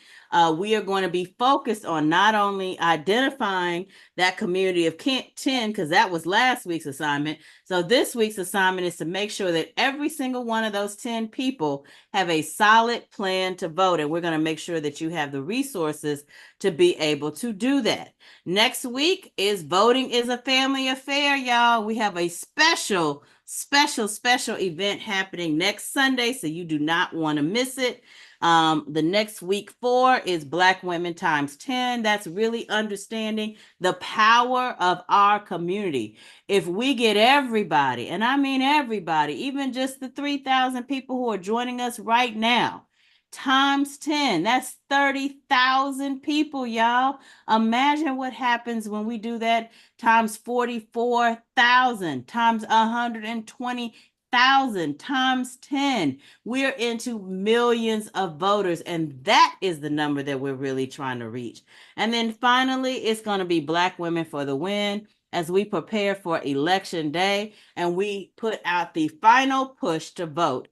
We are going to be focused on not only identifying that community of 10, because that was last week's assignment. So this week's assignment is to make sure that every single one of those 10 people have a solid plan to vote. And we're going to make sure that you have the resources to be able to do that. Next week is Voting is a Family Affair, y'all. We have a special event happening next Sunday, so you do not want to miss it. The next week 4 is Black Women Times 10. That's really understanding the power of our community. If we get everybody, and I mean everybody, even just the 3,000 people who are joining us right now, times 10, that's 30,000 people, y'all. Imagine what happens when we do that times 44,000, times 120,000, times 10. We're into millions of voters, and that is the number that we're really trying to reach. And then finally, it's going to be Black Women for the Win as we prepare for Election Day, and we put out the final push to vote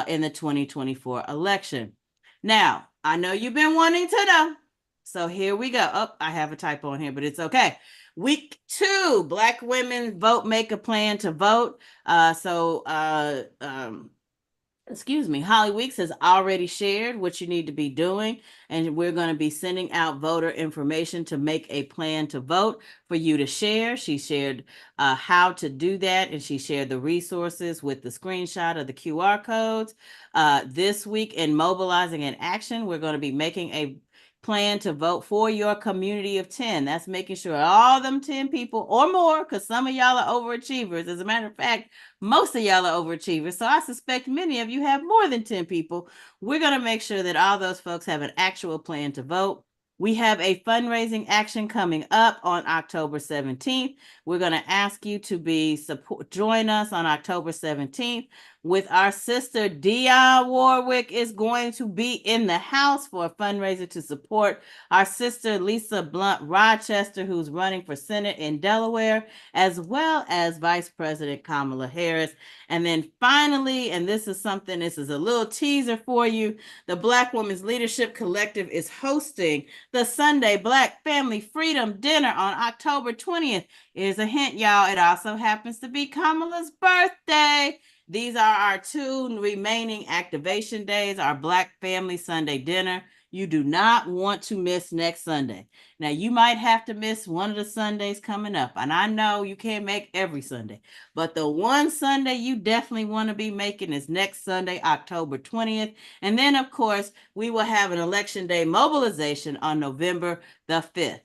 in the 2024 election. Now, I know you've been wanting to know, so here we go. Oh, I have a typo on here, but it's okay. Week 2, Black women vote, make a plan to vote. Holly Weeks has already shared what you need to be doing, and we're going to be sending out voter information to make a plan to vote for you to share. She shared how to do that, and she shared the resources with the screenshot of the QR codes. This week in Mobilizing in Action, we're going to be making a plan to vote for your community of 10. That's making sure all them 10 people or more, because some of y'all are overachievers. As a matter of fact, most of y'all are overachievers. So I suspect many of you have more than 10 people. We're going to make sure that all those folks have an actual plan to vote. We have a fundraising action coming up on October 17th. We're going to ask you to join us on October 17th with our sister Dionne Warwick is going to be in the house for a fundraiser to support our sister Lisa Blunt Rochester, who's running for Senate in Delaware, as well as Vice President Kamala Harris. And then finally, and this is a little teaser for you, the Black Women's Leadership Collective is hosting The Sunday Black Family Freedom Dinner on October 20th. Here's a hint, y'all. It also happens to be Kamala's birthday. These are our 2 remaining activation days, our Black Family Sunday Dinner. You do not want to miss next Sunday. Now, you might have to miss one of the Sundays coming up, and I know you can't make every Sunday, but the one Sunday you definitely want to be making is next Sunday, October 20th. And then, of course, we will have an Election Day mobilization on November the 5th.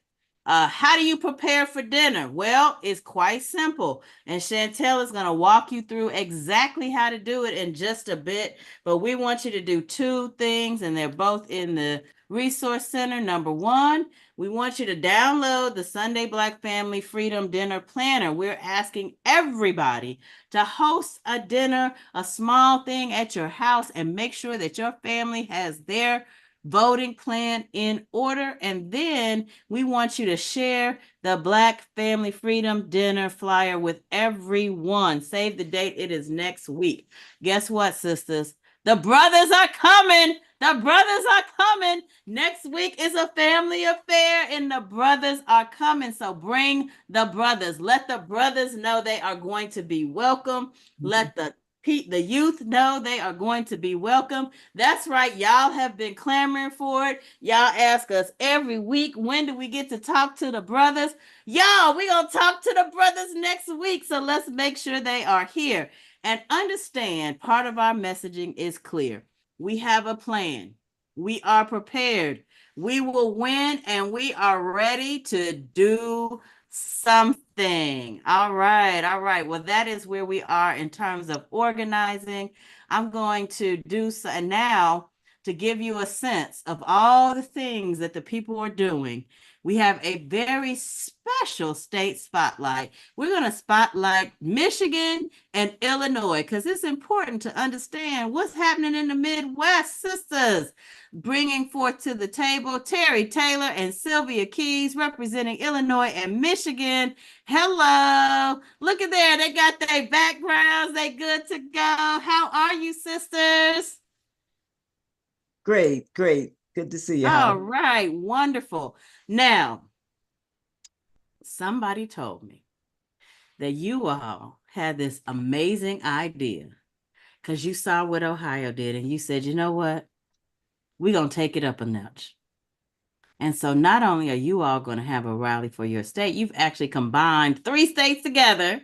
How do you prepare for dinner? Well, it's quite simple. And Chantel is going to walk you through exactly how to do it in just a bit. But we want you to do 2 things, and they're both in the Resource Center. Number 1, we want you to download the Sunday Black Family Freedom Dinner Planner. We're asking everybody to host a dinner, a small thing at your house, and make sure that your family has their voting plan in order. And then we want you to share the Black Family Freedom Dinner flyer with everyone. Save the date. It is next week. Guess what, sisters? The brothers are coming. The brothers are coming. Next week is a family affair, and the brothers are coming. So bring the brothers. Let the brothers know they are going to be welcome. Let the youth know they are going to be welcome. That's right. Y'all have been clamoring for it. Y'all ask us every week, when do we get to talk to the brothers? Y'all, we're going to talk to the brothers next week. So let's make sure they are here. And understand, part of our messaging is clear. We have a plan. We are prepared. We will win, and we are ready to do something. All right. All right. Well, that is where we are in terms of organizing. I'm going to do so now to give you a sense of all the things that the people are doing. We have a very special state spotlight. We're going to spotlight Michigan and Illinois because it's important to understand what's happening in the Midwest, sisters. Bringing forth to the table Terry Taylor and Sylvia Keys representing Illinois and Michigan. Hello. Look at there. They got their backgrounds. They good to go. How are you, sisters? Great, great. Good to see you. All right. Wonderful. Now, somebody told me that you all had this amazing idea because you saw what Ohio did and you said, you know what? We're going to take it up a notch. And so not only are you all going to have a rally for your state, you've actually combined 3 states together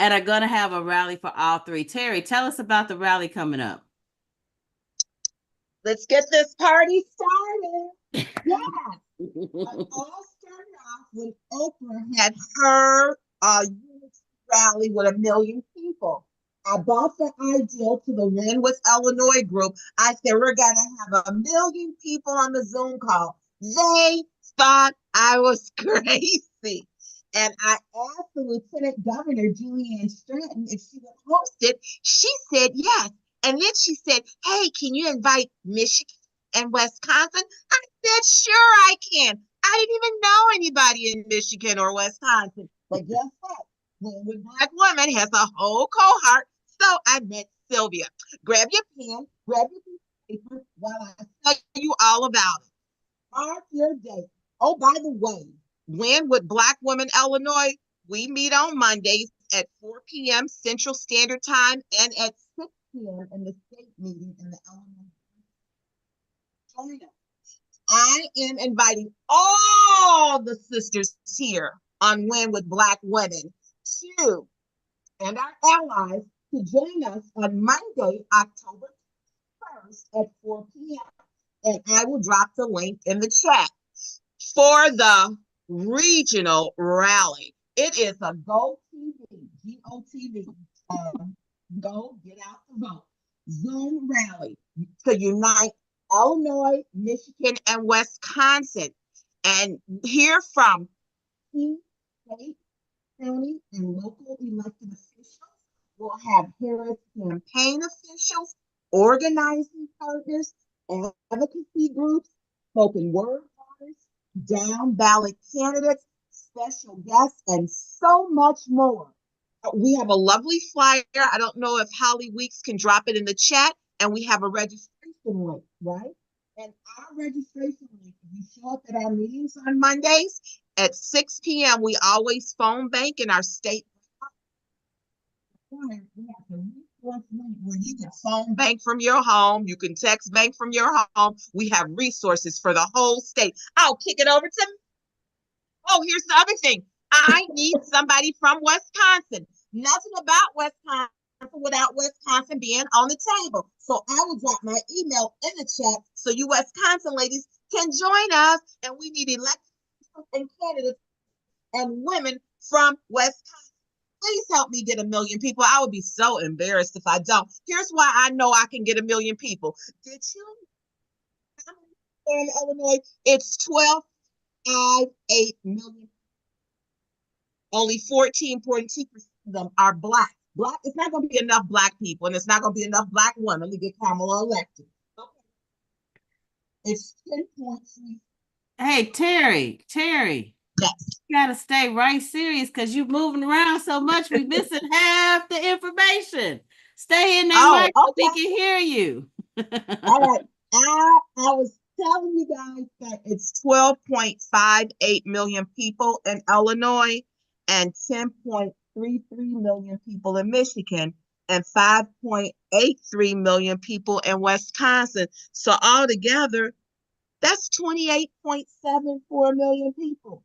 and are going to have a rally for all 3. Terry, tell us about the rally coming up. Let's get this party started. Yeah. It all started off when Oprah had her unity rally with 1 million people. I brought the idea to the Win with Illinois group. I said, we're going to have 1 million people on the Zoom call. They thought I was crazy. And I asked the Lieutenant Governor, Julianne Stratton, if she would host it. She said yes. And then she said, hey, can you invite Michigan and Wisconsin? I said, sure I can. I didn't even know anybody in Michigan or Wisconsin. But guess what? Win with Black Women has a whole cohort. So I met Sylvia. Grab your pen, grab your piece of paper while I tell you all about it. Mark your date. Oh, by the way, Win with Black Women Illinois, we meet on Mondays at 4 p.m. Central Standard Time and at 6 p.m. in the state meeting in the Illinois. Join us. I am inviting all the sisters here on Win with Black Women to, and our allies, to join us on Monday, October 1st at 4 p.m. And I will drop the link in the chat for the regional rally. It is a GoTV, G-O-T-V, Go Get Out the Vote, Zoom rally to unite Illinois, Michigan, and Wisconsin and hear from key state, county, and local elected officials. We'll have Harris campaign officials, organizing partners, advocacy groups, spoken word artists, down ballot candidates, special guests, and so much more. We have a lovely flyer. I don't know if Holly Weeks can drop it in the chat, and we have a registration link, right? And our registration link, if you show up at our meetings on Mondays at 6 p.m., we always phone bank in our state. We have the resource link where you can phone bank from your home, you can text bank from your home. We have resources for the whole state. I'll kick it over to. Oh, here's the other thing. I need somebody from Wisconsin. Nothing about Wisconsin without Wisconsin being on the table. So I will drop my email in the chat so you Wisconsin ladies can join us. And we need elected and candidates and women from Wisconsin. Please help me get 1 million people. I would be so embarrassed if I don't. Here's why I know I can get 1 million people. Did you know in Illinois, it's 12.58 million. Only 14.2% of them are Black. Black, it's not going to be enough Black people, and it's not going to be enough Black women to get Kamala elected. Okay. It's 10.3. Hey, Terry, Yes. you gotta stay right serious because you're moving around so much. We're missing half the information. Stay in there, Mike, so we can hear you. All right. I was telling you guys that it's 12.58 million people in Illinois and 10.33 million people in Michigan and 5.83 million people in Wisconsin. So altogether, that's 28.74 million people.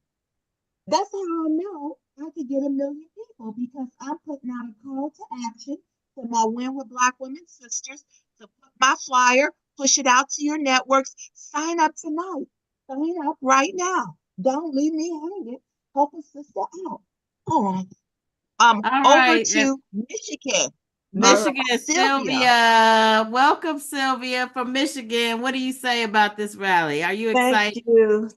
That's how I know I could get 1 million people, because I'm putting out a call to action for my Win with Black Women Sisters to put my flyer, push it out to your networks. Sign up tonight. Sign up right now. Don't leave me hanging. Help a sister out. All right. Over to Michigan. Michigan, Sylvia. Welcome, Sylvia from Michigan. What do you say about this rally? Are you excited?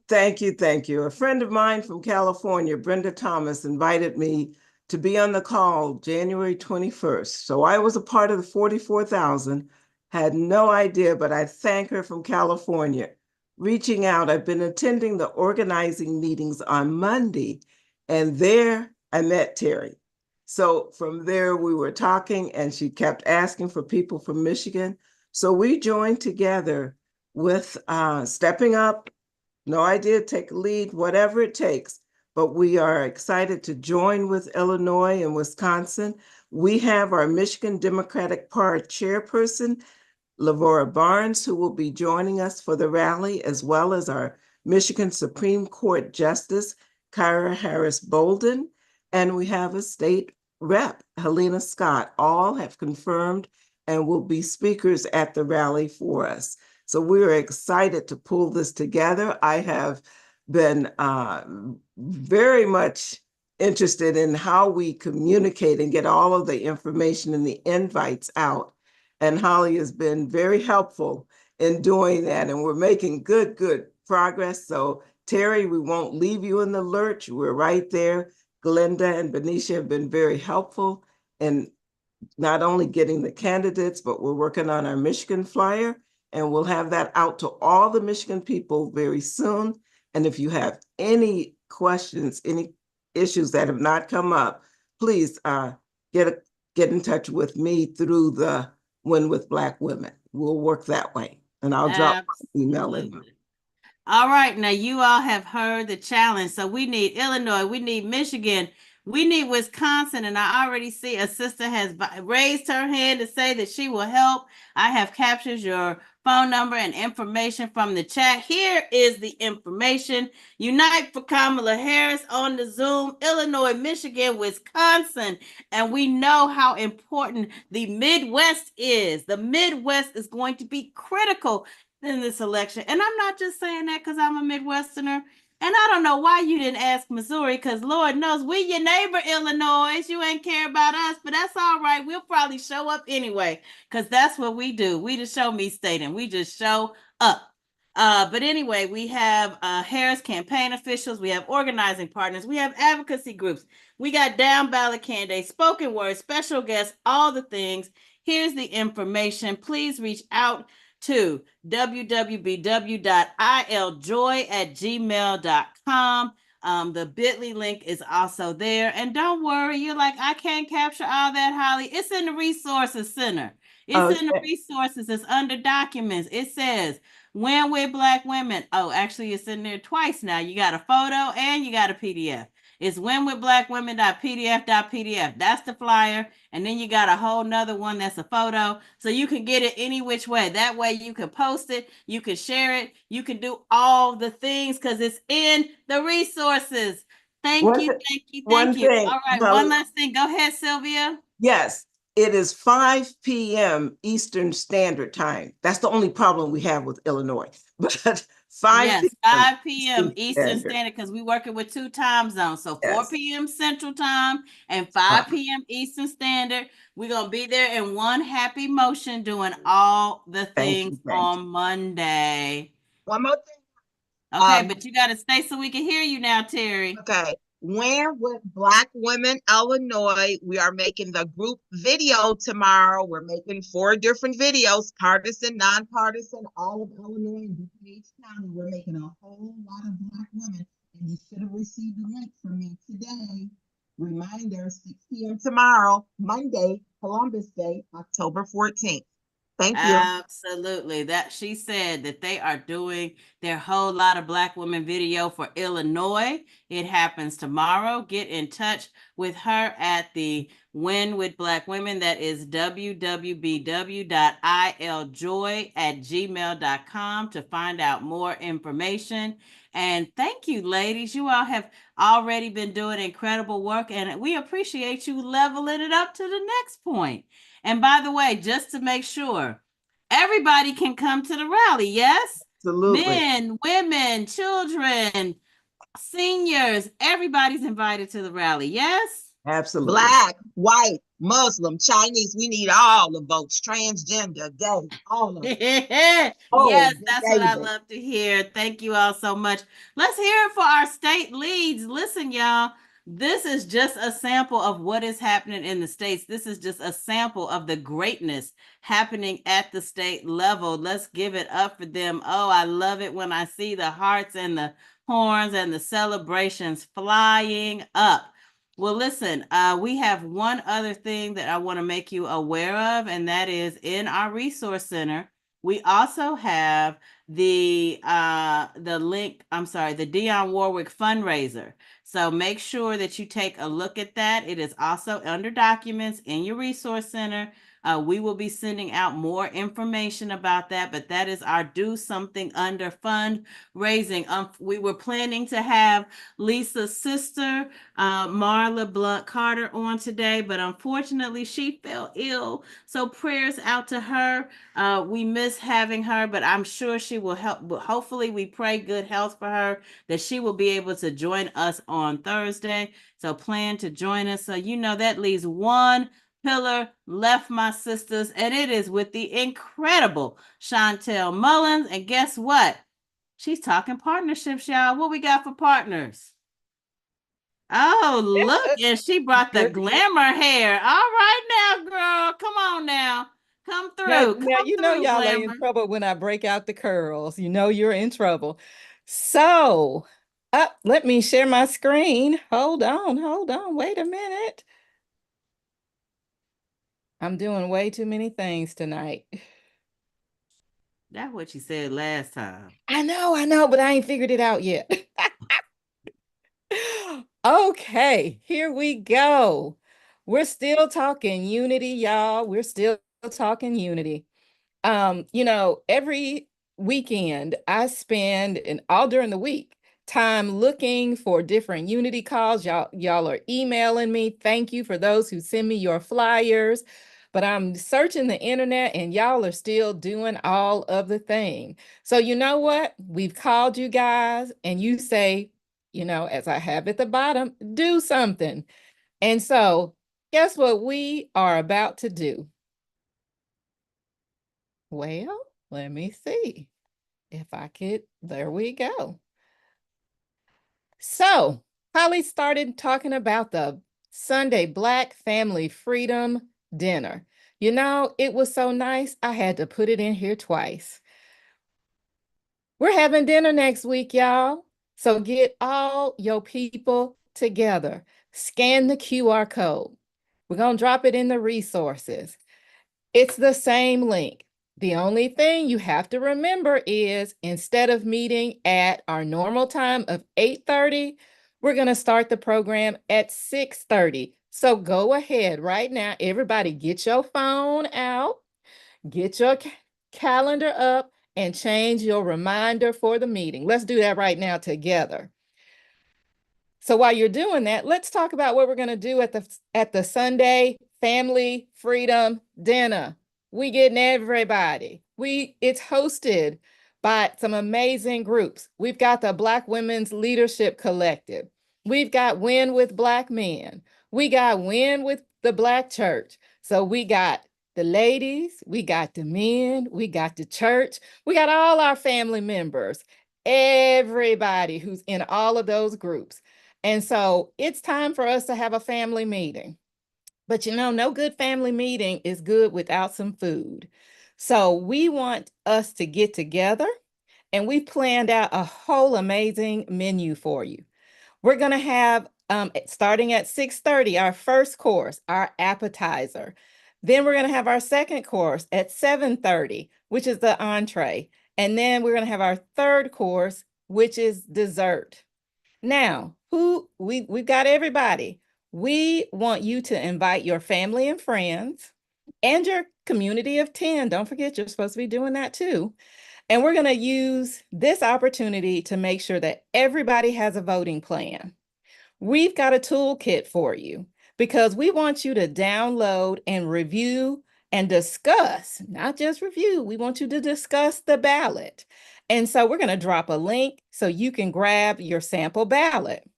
Thank you. A friend of mine from California, Brenda Thomas, invited me to be on the call January 21st. So I was a part of the 44,000, had no idea, but I thank her from California. Reaching out, I've been attending the organizing meetings on Monday, and there I met Terry. So from there, we were talking, and she kept asking for people from Michigan. So we joined together with stepping up. No idea, take a lead, whatever it takes. But we are excited to join with Illinois and Wisconsin. We have our Michigan Democratic Party chairperson, Lavora Barnes, who will be joining us for the rally, as well as our Michigan Supreme Court Justice, Kyra Harris Bolden. And we have a state rep, Helena Scott. All have confirmed and will be speakers at the rally for us. So we're excited to pull this together. I have been very much interested in how we communicate and get all of the information and the invites out. And Holly has been very helpful in doing that. And we're making good progress. So Terry, we won't leave you in the lurch. We're right there. Glenda and Benicia have been very helpful in not only getting the candidates, but we're working on our Michigan flyer, and we'll have that out to all the Michigan people very soon. And if you have any questions, any issues that have not come up, please get in touch with me through the Win with Black Women. We'll work that way, and I'll drop my email in. All right, now you all have heard the challenge. So we need Illinois, we need Michigan, we need Wisconsin, and I already see a sister has raised her hand to say that she will help. I have captured your phone number and information from the chat. Here is the information. Unite for Kamala Harris on the Zoom, Illinois, Michigan, Wisconsin. And we know how important the Midwest is. The Midwest is going to be critical in this election. And I'm not just saying that because I'm a Midwesterner. And I don't know why you didn't ask Missouri, because Lord knows we your neighbor, Illinois. You ain't care about us, but that's all right. We'll probably show up anyway, because that's what we do. We the show me state, and we just show up. But anyway, we have Harris campaign officials, we have organizing partners, we have advocacy groups, we got down ballot candidates, spoken word, special guests, all the things. Here's the information. Please reach out to www.iljoy@gmail.com. The bit.ly link is also there. And don't worry, you're like, I can't capture all that, Holly. It's in the resources center. It's in the Okay. resources. It's under documents. It says Win with Black Women. Oh, actually, it's in there twice now. You got a photo and you got a PDF. It's winwithblackwomen.pdf.pdf. That's the flyer. And then you got a whole nother one that's a photo. So you can get it any which way. That way you can post it, you can share it, you can do all the things because it's in the resources. Thank One you, thi- thank you, one thank you. thing, All right, Holly. one last thing. Go ahead, Sylvia. Yes, it is 5 p.m. Eastern Standard Time. That's the only problem we have with Illinois. But 5 Yes, p.m. 5 p.m. Eastern Standard because we're working with 2 time zones. So 4 Yes. p.m. Central Time and 5 p.m. Eastern Standard. We're going to be there in one happy motion doing all the Thank you, things thank you. on Monday. One more thing. Okay, Um, but you got to stay so we can hear you now, Terry. Okay, Win with Black Women Illinois. We are making the group video tomorrow. We're making 4 different videos, partisan, nonpartisan, all of Illinois and DuPage County. We're making a whole lot of Black women, and you should have received a link from me today. Reminder, 6 p.m. tomorrow, Monday, Columbus Day, October 14th. Thank you. Absolutely. That she said that they are doing their whole lot of Black women video for Illinois. It happens tomorrow. Get in touch with her at the Win with Black Women. That is www.iljoy@gmail.com to find out more information. And thank you, ladies. You all have already been doing incredible work, and we appreciate you leveling it up to the next point. And by the way, just to make sure, everybody can come to the rally, yes? Absolutely. Men, women, children, seniors, everybody's invited to the rally, yes? Absolutely. Black, white, Muslim, Chinese, we need all the votes, transgender, gay, all of it. Yes, Oh, that's what I David. love to hear. Thank you all so much. Let's hear it for our state leads. Listen, y'all, this is just a sample of what is happening in the states. This is just a sample of the greatness happening at the state level. Let's give it up for them. Oh, I love it when I see the hearts and the horns and the celebrations flying up. Well, listen, we have one other thing that I want to make you aware of, and that is in our resource center, we also have the link, the Dionne Warwick fundraiser. So make sure that you take a look at that. It is also under documents in your resource center. We will be sending out more information about that, but that is our Do Something Under fundraising. We were planning to have Lisa's sister, Marla Blunt Carter, on today, but unfortunately she fell ill. So prayers out to her. We miss having her, but I'm sure she will help. Hopefully we pray good health for her, that she will be able to join us on Thursday. So plan to join us. So you know that leaves one pillar left, my sisters, and it is with the incredible Chantel Mullins. And guess what? She's talking partnerships, y'all. What we got for partners? Oh, look, and she brought the glamour hair. All right now, girl. Come on now. Come Now, through. now Come you know through, y'all are glamour. in trouble when I break out the curls. You know you're in trouble. So, let me share my screen. Hold on. Wait a minute. I'm doing way too many things tonight. That's what you said last time. I know, but I ain't figured it out yet. Okay, here we go. We're still talking unity, y'all. We're still talking unity. Every weekend I spend, and all during the week, time looking for different unity calls. Y'all are emailing me. Thank you for those who send me your flyers. But I'm searching the internet and y'all are still doing all of the thing. So you know what? We've called you guys and you say, as I have at the bottom, do something. And so guess what we are about to do? Well, let me see if I could. There we go. So Holly started talking about the Sunday Black Family Freedom Dinner. It was so nice, I had to put it in here twice. We're having dinner next week, y'all. So get all your people together. Scan the QR code. We're going to drop it in the resources. It's the same link. The only thing you have to remember is instead of meeting at our normal time of 8:30, we're going to start the program at 6:30. So go ahead right now. Everybody get your phone out, get your calendar up, and change your reminder for the meeting. Let's do that right now together. So while you're doing that, let's talk about what we're going to do at the Sunday Family Freedom Dinner. We getting everybody. It's hosted by some amazing groups. We've got the Black Women's Leadership Collective. We've got Win with Black Men. We got Win with the Black Church. So we got the ladies, we got the men, we got the church, we got all our family members, everybody who's in all of those groups. And so it's time for us to have a family meeting. But you know, no good family meeting is good without some food. So we want us to get together, and we planned out a whole amazing menu for you. We're going to have, starting at 6:30, our first course, our appetizer. Then we're going to have our second course at 7:30, which is the entree. And then we're going to have our third course, which is dessert. Now, we've got everybody. We want you to invite your family and friends and your community of 10. Don't forget, you're supposed to be doing that too. And we're going to use this opportunity to make sure that everybody has a voting plan. We've got a toolkit for you because we want you to download and review and discuss, not just review, we want you to discuss the ballot. And so we're going to drop a link so you can grab your sample ballot.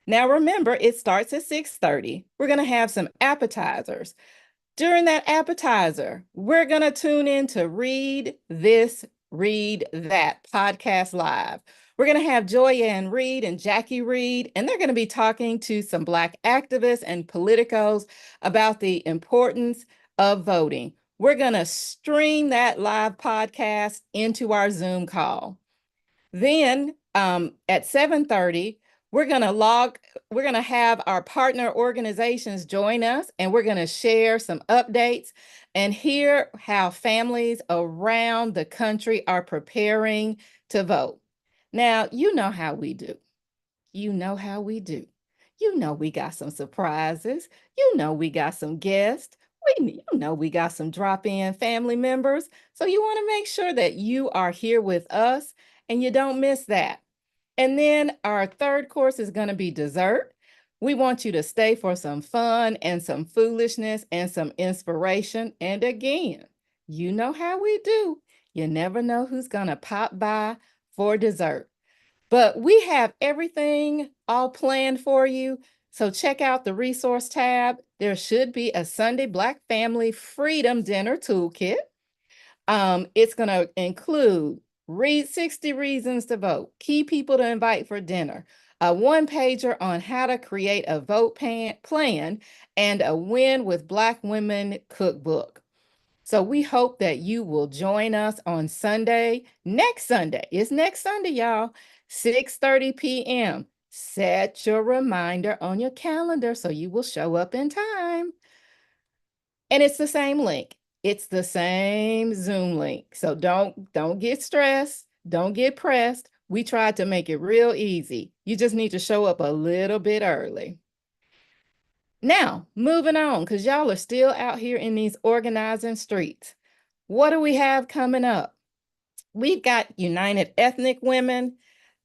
Now remember, it starts at 6:30. We're going to have some appetizers. During that appetizer, we're going to tune in to Read This, Read That podcast live. We're going to have Joyanne Reed and Jackie Reed, and they're going to be talking to some Black activists and politicos about the importance of voting. We're going to stream that live podcast into our Zoom call. Then at 7:30, we're going to have our partner organizations join us, and we're going to share some updates and hear how families around the country are preparing to vote. Now, you know how we do. You know how we do. You know we got some surprises. You know we got some guests. You know we got some drop-in family members. So you want to make sure that you are here with us and you don't miss that. And then our third course is going to be dessert. We want you to stay for some fun and some foolishness and some inspiration. And again, you know how we do. You never know who's going to pop by for dessert. But we have everything all planned for you. So check out the resource tab. There should be a Sunday Black Family Freedom Dinner Toolkit. It's going to include read 60 reasons to vote, key people to invite for dinner, a one-pager on how to create a vote plan, and a Win with Black Women cookbook. So we hope that you will join us on Sunday, next Sunday. It's next Sunday, y'all, 6:30 p.m. Set your reminder on your calendar so you will show up in time. And it's the same link. It's the same Zoom link. So don't get stressed. Don't get pressed. We tried to make it real easy. You just need to show up a little bit early. Now, moving on, because y'all are still out here in these organizing streets. What do we have coming up? We've got United Ethnic Women.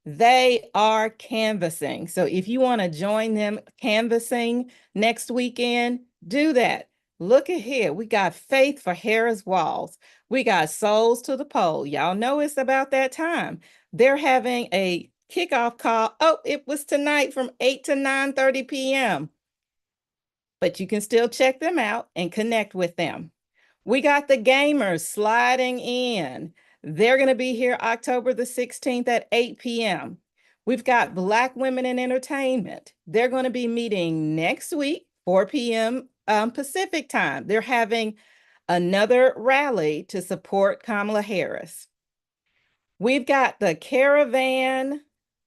They are canvassing. So if you want to join them canvassing next weekend, do that. Look at here. We got Faith for Harris Walls. We got Souls to the Poll. Y'all know it's about that time. They're having a kickoff call. Oh, it was tonight from 8 to 9:30 p.m. But you can still check them out and connect with them. We got the Gamers sliding in. They're going to be here October the 16th at 8 p.m. We've got Black Women in Entertainment. They're going to be meeting next week, 4 p.m. Pacific time. They're having another rally to support Kamala Harris. We've got the Caravan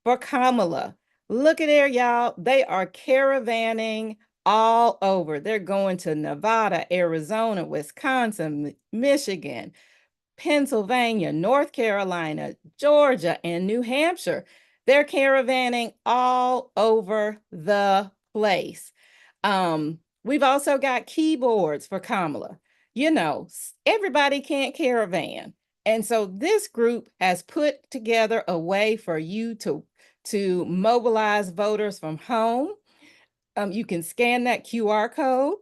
for Kamala. Look at there, y'all. They are caravanning all over. They're going to Nevada, Arizona, Wisconsin, Michigan, Pennsylvania, North Carolina, Georgia, and New Hampshire. They're caravanning all over the place. We've also got keyboards for Kamala. You know, everybody can't caravan. And so this group has put together a way for you to mobilize voters from home. You can scan that QR code.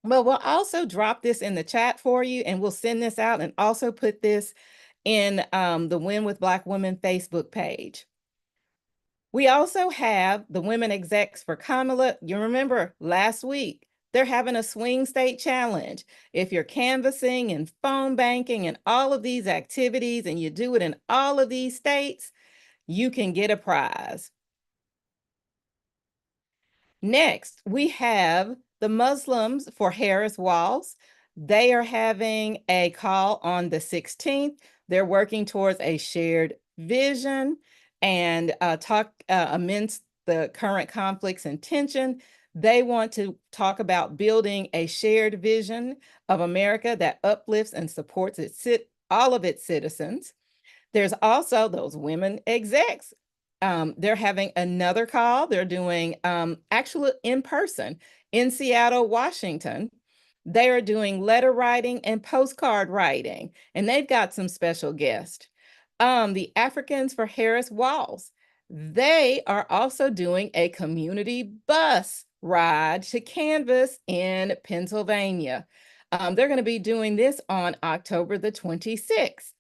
Well, we'll also drop this in the chat for you, and we'll send this out and also put this in the Win with Black Women Facebook page. We also have the Women Execs for Kamala. You remember last week, they're having a swing state challenge. If you're canvassing and phone banking and all of these activities and you do it in all of these states, you can get a prize. Next, we have the Muslims for Harris Walls. They are having a call on the 16th. They're working towards a shared vision and amidst the current conflicts and tension. They want to talk about building a shared vision of America that uplifts and supports all of its citizens. There's also those women execs. They're having another call. They're doing actually in person in Seattle, Washington. They are doing letter writing and postcard writing, and they've got some special guests. The Africans for Harris Walls, they are also doing a community bus ride to canvass in Pennsylvania. They're going to be doing this on October the 26th.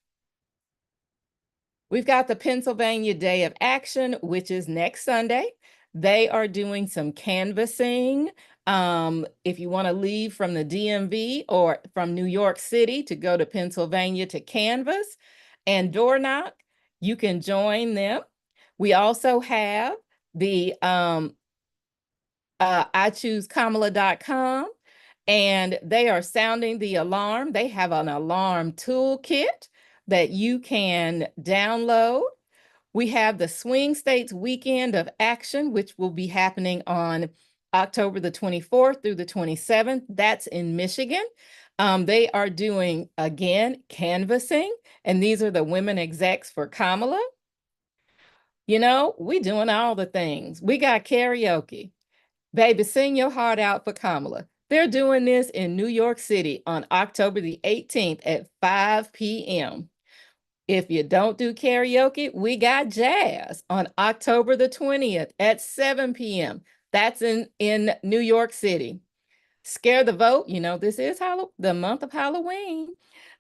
We've got the Pennsylvania Day of Action, which is next Sunday. They are doing some canvassing. If you want to leave from the DMV or from New York City to go to Pennsylvania to canvass and door knock, you can join them. We also have the iChooseKamala.com, and they are sounding the alarm. They have an alarm toolkit that you can download. We have the Swing States Weekend of Action, which will be happening on October the 24th through the 27th. That's in Michigan. They are doing, again, canvassing, and these are the women execs for Kamala. You know, we doing all the things. We got karaoke. Baby, sing your heart out for Kamala. They're doing this in New York City on October the 18th at 5 p.m. If you don't do karaoke, we got jazz on October the 20th at 7 p.m. That's in New York City. Scare the Vote, you know, this is the month of Halloween.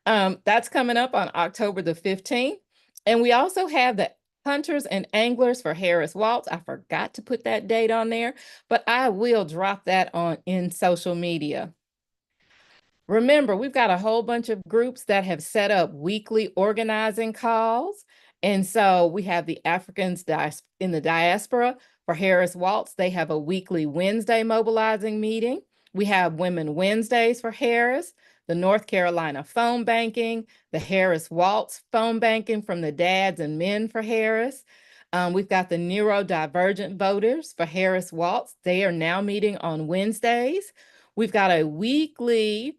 That's coming up on October the 15th. And we also have the Hunters and Anglers for Harris Waltz. I forgot to put that date on there, but I will drop that in social media. Remember, we've got a whole bunch of groups that have set up weekly organizing calls. And so we have the Africans in the diaspora for Harris Waltz. They have a weekly Wednesday mobilizing meeting. We have Women Wednesdays for Harris, the North Carolina phone banking, the Harris Waltz phone banking from the dads and men for Harris. We've got the neurodivergent voters for Harris Waltz. They are now meeting on Wednesdays. We've got a weekly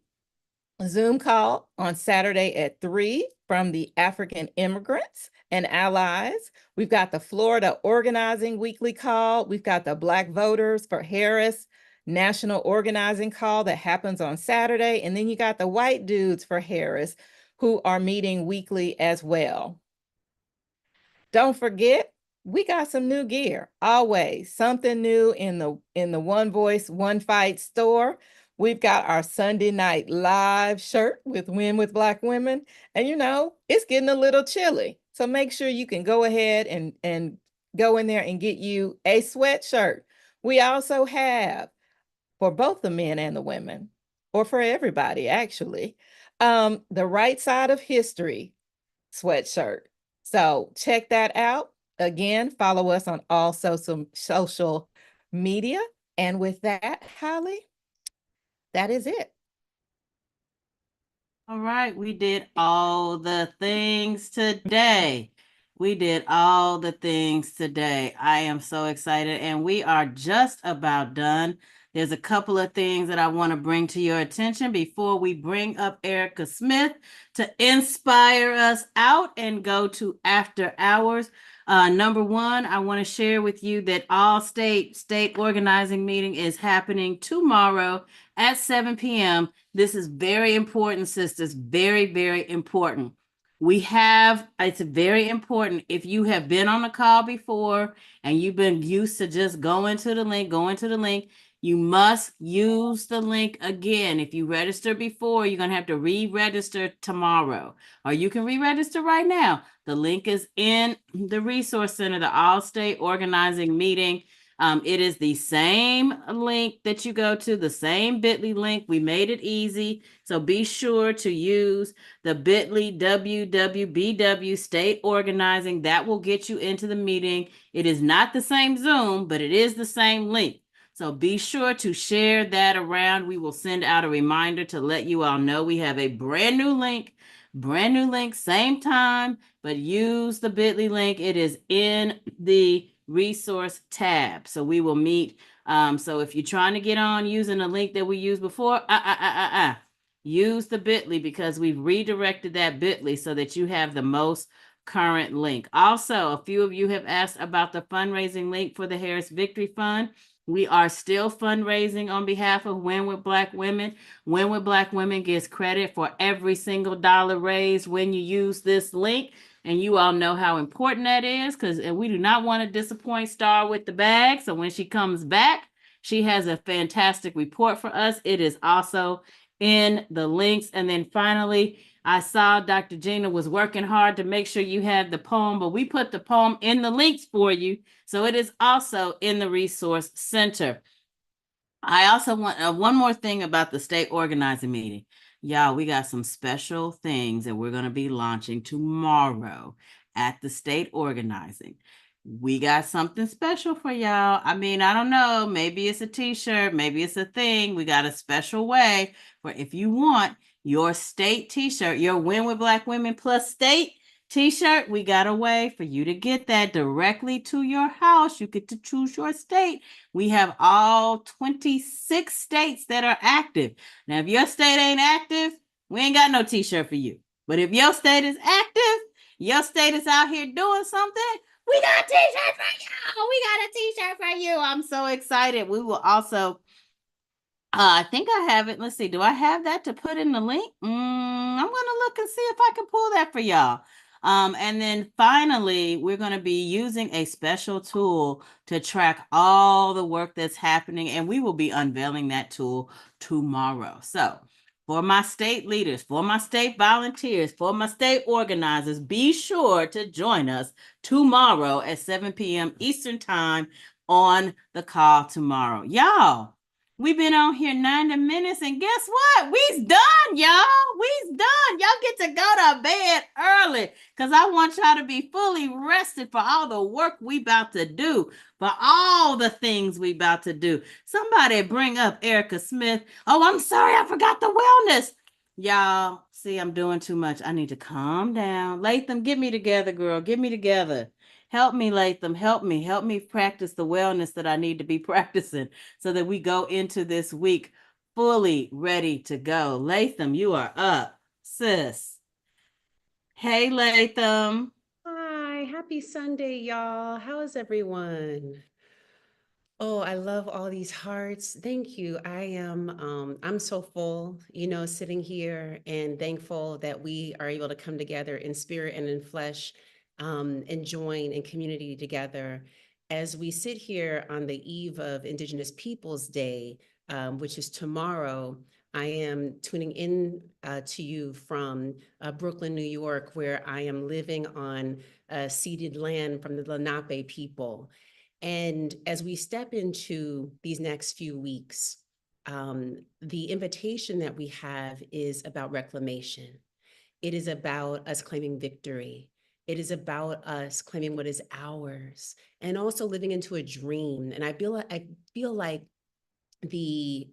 Zoom call on Saturday at 3 from the African Immigrants and Allies. We've got the Florida Organizing Weekly Call. We've got the Black Voters for Harris National Organizing Call that happens on Saturday. And then you got the White Dudes for Harris who are meeting weekly as well. Don't forget, we got some new gear. Always something new in the One Voice, One Fight store. We've got our Sunday Night Live shirt with Win with Black Women. And you know, it's getting a little chilly. So make sure you can go ahead and go in there and get you a sweatshirt. We also have, for both the men and the women, or for everybody actually, the Right Side of History sweatshirt. So check that out. Again, follow us on all social media. And with that, Holly, that is it. All right, we did all the things today. We did all the things today. I am so excited, and we are just about done. There's a couple of things that I want to bring to your attention before we bring up Erica Smith to inspire us out and go to after hours. Number one, I want to share with you that all state organizing meeting is happening tomorrow at 7 p.m. This is very important, sisters. Very, very important. It's very important. If you have been on the call before and you've been used to just going to the link, you must use the link again. If you registered before, you're going to have to re-register tomorrow, or you can re-register right now. The link is in the Resource Center, the All-State Organizing Meeting. It is the same link that you go to, the same bit.ly link. We made it easy. So be sure to use the bit.ly WWBW State Organizing. That will get you into the meeting. It is not the same Zoom, but it is the same link. So be sure to share that around. We will send out a reminder to let you all know we have a brand new link, same time, but use the bit.ly link. It is in the resource tab. So we will meet. So if you're trying to get on using a link that we used before, use the bit.ly, because we've redirected that bit.ly so that you have the most current link. Also, a few of you have asked about the fundraising link for the Harris Victory Fund. We are still fundraising on behalf of Win with Black Women. Win with Black Women gets credit for every single dollar raised when you use this link. And you all know how important that is, because we do not want to disappoint Star with the bag. So when she comes back, she has a fantastic report for us. It is also in the links. And then finally, I saw Dr. Gina was working hard to make sure you had the poem, but we put the poem in the links for you. So it is also in the Resource Center. I also want one more thing about the state organizing meeting. Y'all, we got some special things that we're going to be launching tomorrow at the state organizing. We got something special for y'all. I mean, I don't know. Maybe it's a t-shirt. Maybe it's a thing. We got a special way for if you want your state t-shirt, your Win with Black Women plus state t-shirt. We got a way for you to get that directly to your house. You get to choose your state. We have all 26 states that are active. Now, if your state ain't active, we ain't got no t-shirt for you. But if your state is active, your state is out here doing something, we got a t-shirt for you. We got a t-shirt for you. I'm so excited. We will also, I think I have it. Let's see. Do I have that to put in the link? I'm going to look and see if I can pull that for y'all. And then finally, we're going to be using a special tool to track all the work that's happening, and we will be unveiling that tool tomorrow. So for my state leaders, for my state volunteers, for my state organizers, be sure to join us tomorrow at 7 p.m. Eastern Time on the call tomorrow. Y'all, we've been on here 90 minutes, and guess what? We's done, y'all. We's done. Y'all get to go to bed early, because I want y'all to be fully rested for all the work we about to do, for all the things we about to do. Somebody bring up Erica Smith. Oh, I'm sorry, I forgot the wellness. Y'all, see, I'm doing too much. I need to calm down. Latham, get me together, girl. Get me together. Help me, Latham. Help me practice the wellness that I need to be practicing so that we go into this week fully ready to go. Latham, you are up, sis. Hey, Latham. Hi, happy Sunday, y'all. How is everyone? Oh, I love all these hearts. Thank you. I'm so full, sitting here and thankful that we are able to come together in spirit and in flesh, and join in community together as we sit here on the eve of Indigenous Peoples Day, which is tomorrow. I am tuning in to you from Brooklyn, New York, where I am living on ceded land from the Lenape people. And as we step into these next few weeks, the invitation that we have is about reclamation. It is about us claiming victory. It is about us claiming what is ours and also living into a dream. And I feel like the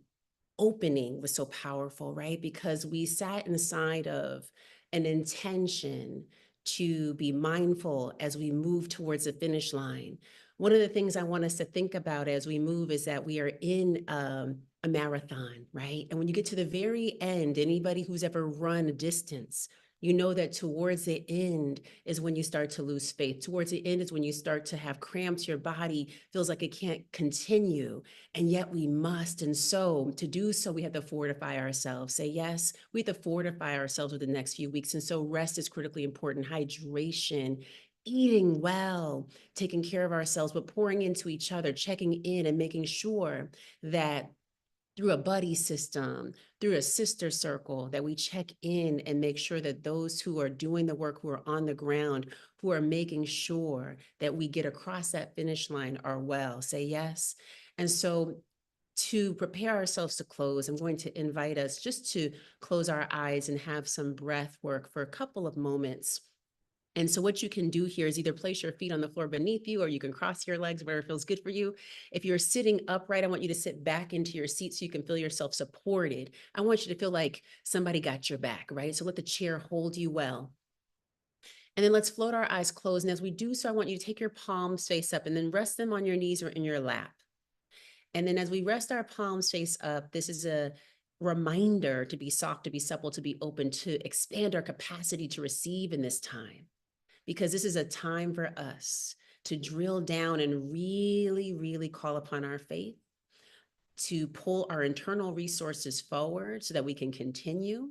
opening was so powerful, right? Because we sat inside of an intention to be mindful as we move towards the finish line. One of the things I want us to think about as we move is that we are in a marathon, right? And when you get to the very end, anybody who's ever run a distance, you know that towards the end is when you start to lose faith. Towards the end is when you start to have cramps. Your body feels like it can't continue, and yet we must. And so to do so, we have to fortify ourselves. Say yes, we have to fortify ourselves with the next few weeks. And so rest is critically important. Hydration, eating well, taking care of ourselves, but pouring into each other, checking in and making sure that through a buddy system, through a sister circle, that we check in and make sure that those who are doing the work, who are on the ground, who are making sure that we get across that finish line are well. Say yes. And so to prepare ourselves to close, I'm going to invite us just to close our eyes and have some breath work for a couple of moments. And so what you can do here is either place your feet on the floor beneath you, or you can cross your legs wherever feels good for you. If you're sitting upright, I want you to sit back into your seat so you can feel yourself supported. I want you to feel like somebody got your back, right? So let the chair hold you well. And then let's float our eyes closed. And as we do so, I want you to take your palms face up and then rest them on your knees or in your lap. And then as we rest our palms face up, this is a reminder to be soft, to be supple, to be open, to expand our capacity to receive in this time. Because this is a time for us to drill down and really, really call upon our faith, to pull our internal resources forward so that we can continue,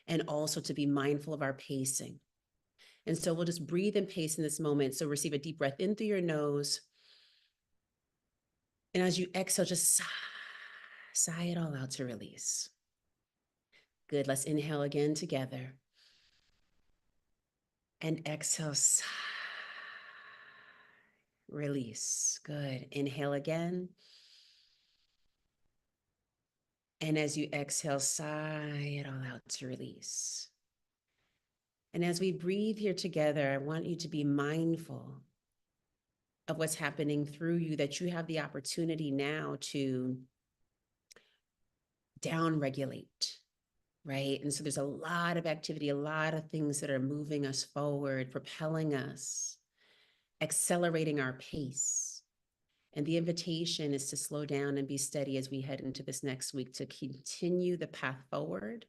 and also to be mindful of our pacing. And so we'll just breathe and pace in this moment. So receive a deep breath in through your nose. And as you exhale, just sigh it all out to release. Good, let's inhale again together. And exhale, sigh. Release. Good. Inhale again. And as you exhale, sigh it all out to release. And as we breathe here together, I want you to be mindful of what's happening through you, that you have the opportunity now to down-regulate, right? And so there's a lot of activity, a lot of things that are moving us forward, propelling us, accelerating our pace. And the invitation is to slow down and be steady as we head into this next week, to continue the path forward,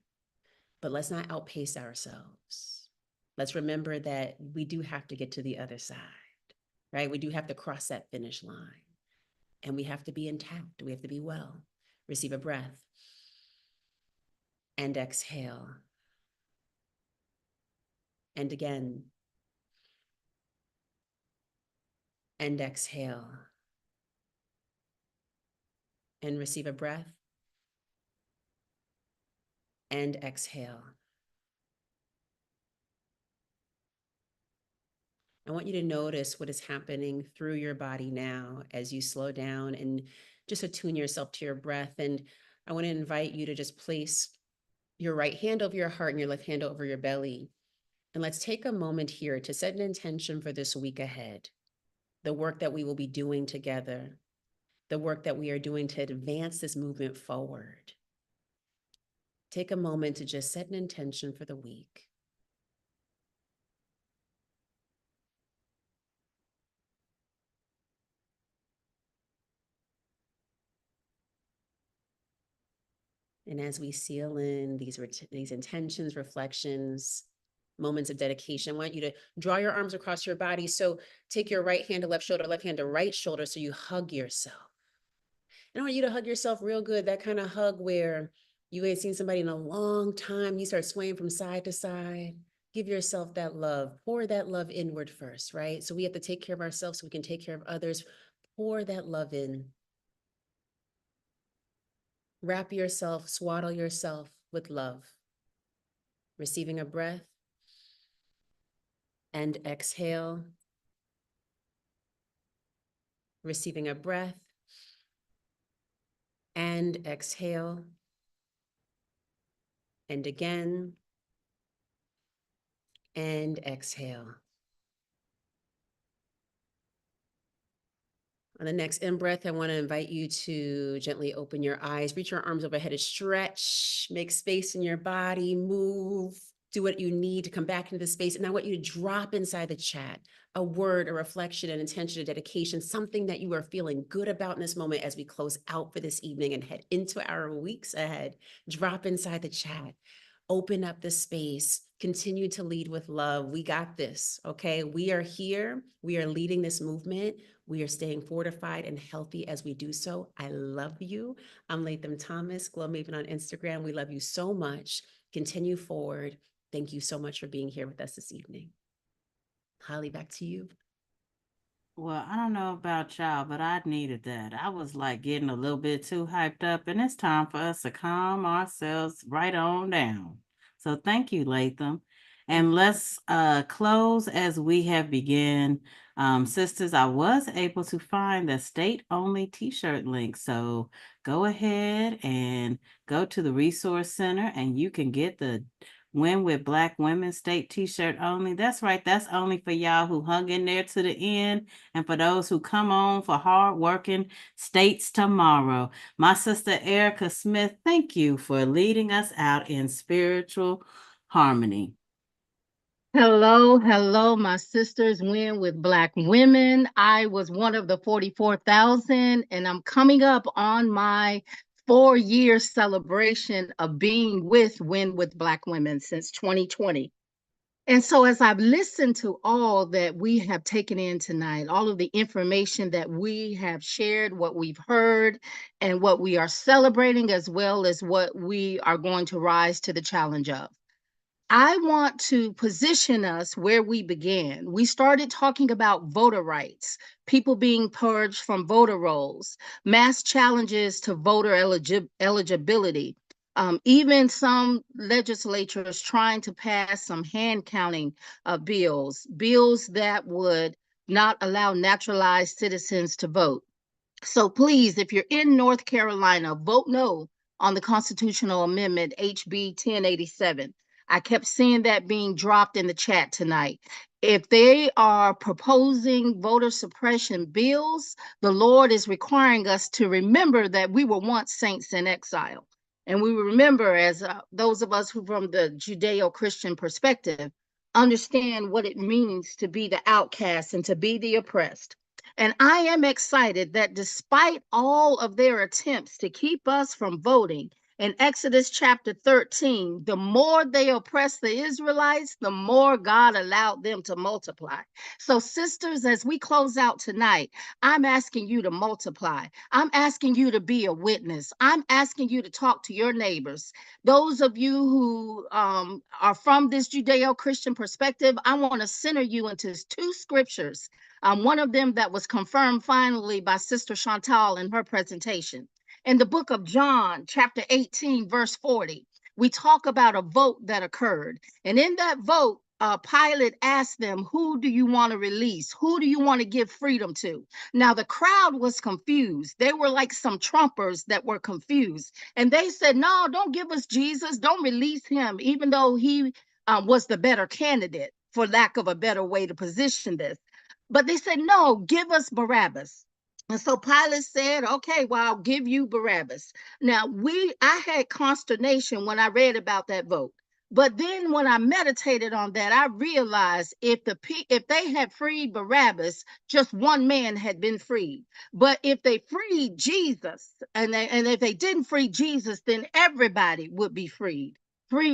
but let's not outpace ourselves. Let's remember that we do have to get to the other side, right? We do have to cross that finish line, and we have to be intact. We have to be well. Receive a breath and exhale. And again, and exhale. And receive a breath and exhale. I want you to notice what is happening through your body now as you slow down and just attune yourself to your breath. And I want to invite you to just place your right hand over your heart and your left hand over your belly. And let's take a moment here to set an intention for this week ahead, the work that we will be doing together, the work that we are doing to advance this movement forward. Take a moment to just set an intention for the week. And as we seal in these intentions, reflections, moments of dedication, I want you to draw your arms across your body. So take your right hand to left shoulder, left hand to right shoulder, so you hug yourself. And I want you to hug yourself real good, that kind of hug where you ain't seen somebody in a long time, you start swaying from side to side. Give yourself that love. Pour that love inward first, right? So we have to take care of ourselves so we can take care of others. Pour that love in. Wrap yourself, swaddle yourself with love. Receiving a breath and exhale. Receiving a breath and exhale. And again, and exhale. On the next in-breath, I want to invite you to gently open your eyes, reach your arms overhead, and stretch, make space in your body, move, do what you need to come back into the space. And I want you to drop inside the chat a word, a reflection, an intention, a dedication, something that you are feeling good about in this moment as we close out for this evening and head into our weeks ahead. Drop inside the chat. Open up the space, continue to lead with love. We got this, okay? We are here. We are leading this movement. We are staying fortified and healthy as we do so. I love you. I'm Latham Thomas, Glow Maven on Instagram. We love you so much. Continue forward. Thank you so much for being here with us this evening. Holly, back to you. Well, I don't know about y'all, but I needed that. I was like getting a little bit too hyped up, and it's time for us to calm ourselves right on down. So thank you, Latham. And let's close as we have begun. Sisters, I was able to find the state-only t-shirt link. So go ahead and go to the Resource Center and you can get the Win with Black Women State t-shirt only. That's right. That's only for y'all who hung in there to the end and for those who come on for hard working states tomorrow. My sister Erica Smith, thank you for leading us out in spiritual harmony. Hello, hello, my sisters. Win with Black Women. I was one of the 44,000, and I'm coming up on my 4-year celebration of being with Win with Black Women since 2020. And so as I've listened to all that we have taken in tonight, all of the information that we have shared, what we've heard, and what we are celebrating, as well as what we are going to rise to the challenge of, I want to position us where we began. We started talking about voter rights, people being purged from voter rolls, mass challenges to voter eligibility, even some legislatures trying to pass some hand counting bills that would not allow naturalized citizens to vote. So please, if you're in North Carolina, vote no on the constitutional amendment, HB 1087. I kept seeing that being dropped in the chat tonight. If they are proposing voter suppression bills, the Lord is requiring us to remember that we were once saints in exile. And we remember, as those of us who from the Judeo-Christian perspective, understand what it means to be the outcast and to be the oppressed. And I am excited that despite all of their attempts to keep us from voting, in Exodus chapter 13, the more they oppressed the Israelites, the more God allowed them to multiply. So sisters, as we close out tonight, I'm asking you to multiply. I'm asking you to be a witness. I'm asking you to talk to your neighbors. Those of you who are from this Judeo-Christian perspective, I want to center you into 2 scriptures. One of them that was confirmed finally by Sister Chantal in her presentation. In the book of John, chapter 18, verse 40, we talk about a vote that occurred. And in that vote, Pilate asked them, who do you want to release? Who do you want to give freedom to? Now, the crowd was confused. They were like some Trumpers that were confused. And they said, no, don't give us Jesus. Don't release him, even though he was the better candidate, for lack of a better way to position this. But they said, no, give us Barabbas. And so Pilate said, okay, well, I'll give you Barabbas. Now, I had consternation when I read about that vote. But then when I meditated on that, I realized if they had freed Barabbas, just one man had been freed. But if they freed Jesus, and if they didn't free Jesus, then everybody would be freed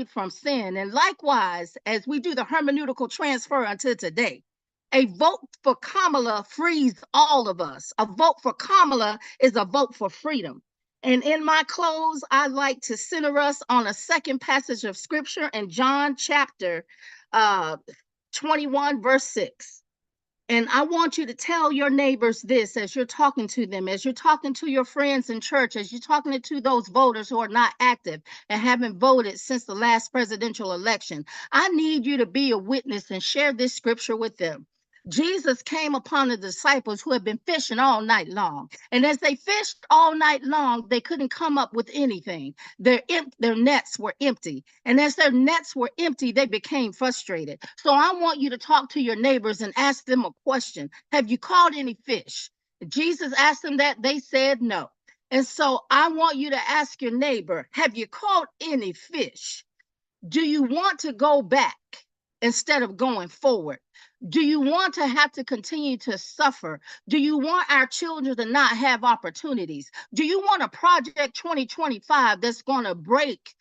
from sin. And likewise, as we do the hermeneutical transfer until today, a vote for Kamala frees all of us. A vote for Kamala is a vote for freedom. And in my close, I'd like to center us on a second passage of scripture in John chapter 21, verse 6. And I want you to tell your neighbors this as you're talking to them, as you're talking to your friends in church, as you're talking to those voters who are not active and haven't voted since the last presidential election. I need you to be a witness and share this scripture with them. Jesus came upon the disciples who had been fishing all night long. And as they fished all night long, they couldn't come up with anything. Their nets were empty. And as their nets were empty, they became frustrated. So I want you to talk to your neighbors and ask them a question. Have you caught any fish? Jesus asked them that. They said no. And so I want you to ask your neighbor, have you caught any fish? Do you want to go back instead of going forward? Do you want to have to continue to suffer? Do you want our children to not have opportunities? Do you want a Project 2025 that's going to break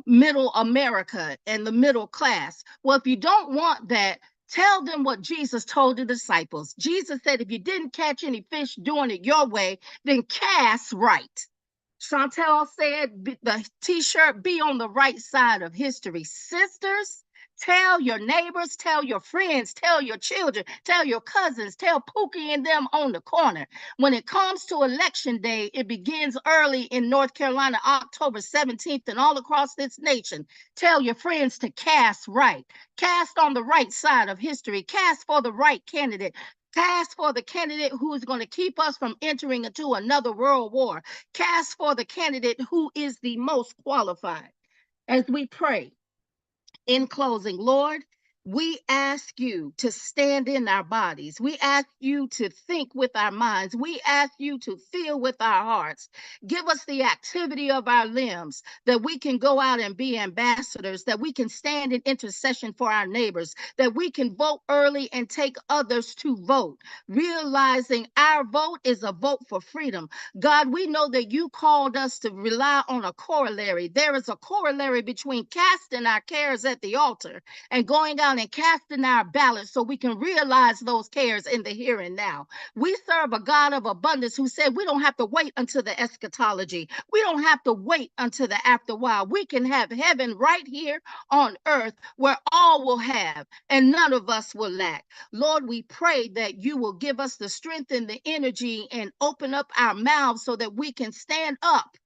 middle America and the middle class? Well, if you don't want that, tell them what Jesus told the disciples. Jesus said, if you didn't catch any fish doing it your way, then cast right. Chantel said, the t-shirt, be on the right side of history. Sisters, tell your neighbors, tell your friends, tell your children, tell your cousins, tell Pookie and them on the corner. When it comes to election day, it begins early in North Carolina, October 17th, and all across this nation. Tell your friends to cast right. Cast on the right side of history. Cast for the right candidate. Cast for the candidate who is going to keep us from entering into another world war. Cast for the candidate who is the most qualified. As we pray, in closing, Lord, we ask you to stand in our bodies. We ask you to think with our minds. We ask you to feel with our hearts. Give us the activity of our limbs that we can go out and be ambassadors, that we can stand in intercession for our neighbors, that we can vote early and take others to vote, realizing our vote is a vote for freedom. God, we know that you called us to rely on a corollary. There is a corollary between casting our cares at the altar and going out and casting our ballots so we can realize those cares in the here and now. We serve a God of abundance who said we don't have to wait until the eschatology. We don't have to wait until the after while. We can have heaven right here on earth where all will have and none of us will lack. Lord, we pray that you will give us the strength and the energy and open up our mouths so that we can stand up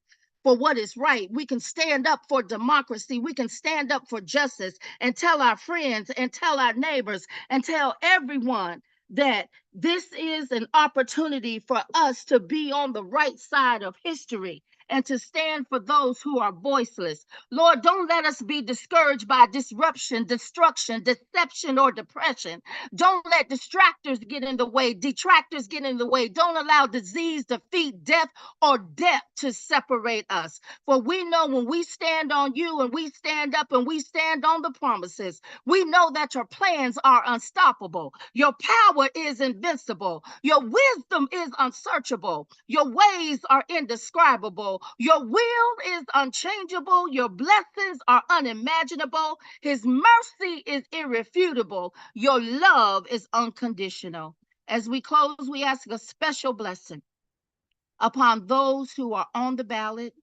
for what is right. We can stand up for democracy. We can stand up for justice and tell our friends and tell our neighbors and tell everyone that this is an opportunity for us to be on the right side of history and to stand for those who are voiceless. Lord, don't let us be discouraged by disruption, destruction, deception, or depression. Don't let distractors get in the way, detractors get in the way. Don't allow disease, defeat, death, or death to separate us. For we know when we stand on you and we stand up and we stand on the promises, we know that your plans are unstoppable. Your power is invincible. Your wisdom is unsearchable. Your ways are indescribable. Your will is unchangeable. Your blessings are unimaginable. His mercy is irrefutable. Your love is unconditional. As we close, we ask a special blessing upon those who are on the ballot,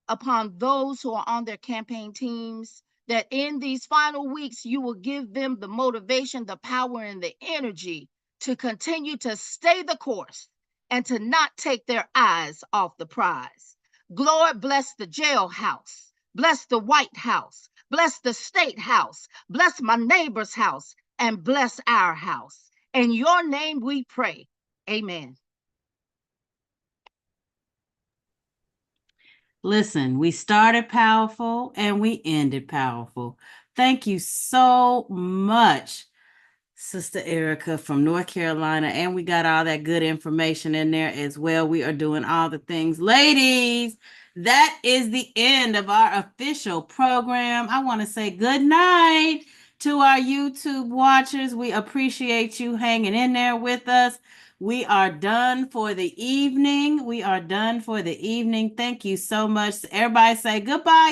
upon those who are on their campaign teams, that in these final weeks, you will give them the motivation, the power, and the energy to continue to stay the course and to not take their eyes off the prize. Lord, bless the jailhouse, bless the White House, bless the State House, bless my neighbor's house, and bless our house. In your name we pray. Amen. Listen, we started powerful and we ended powerful. Thank you so much, Sister Erica from North Carolina. And we got all that good information in there as well. We are doing all the things. Ladies, that is the end of our official program. I want to say good night to our YouTube watchers. We appreciate you hanging in there with us. We are done for the evening. We are done for the evening. Thank you so much. Everybody say goodbye.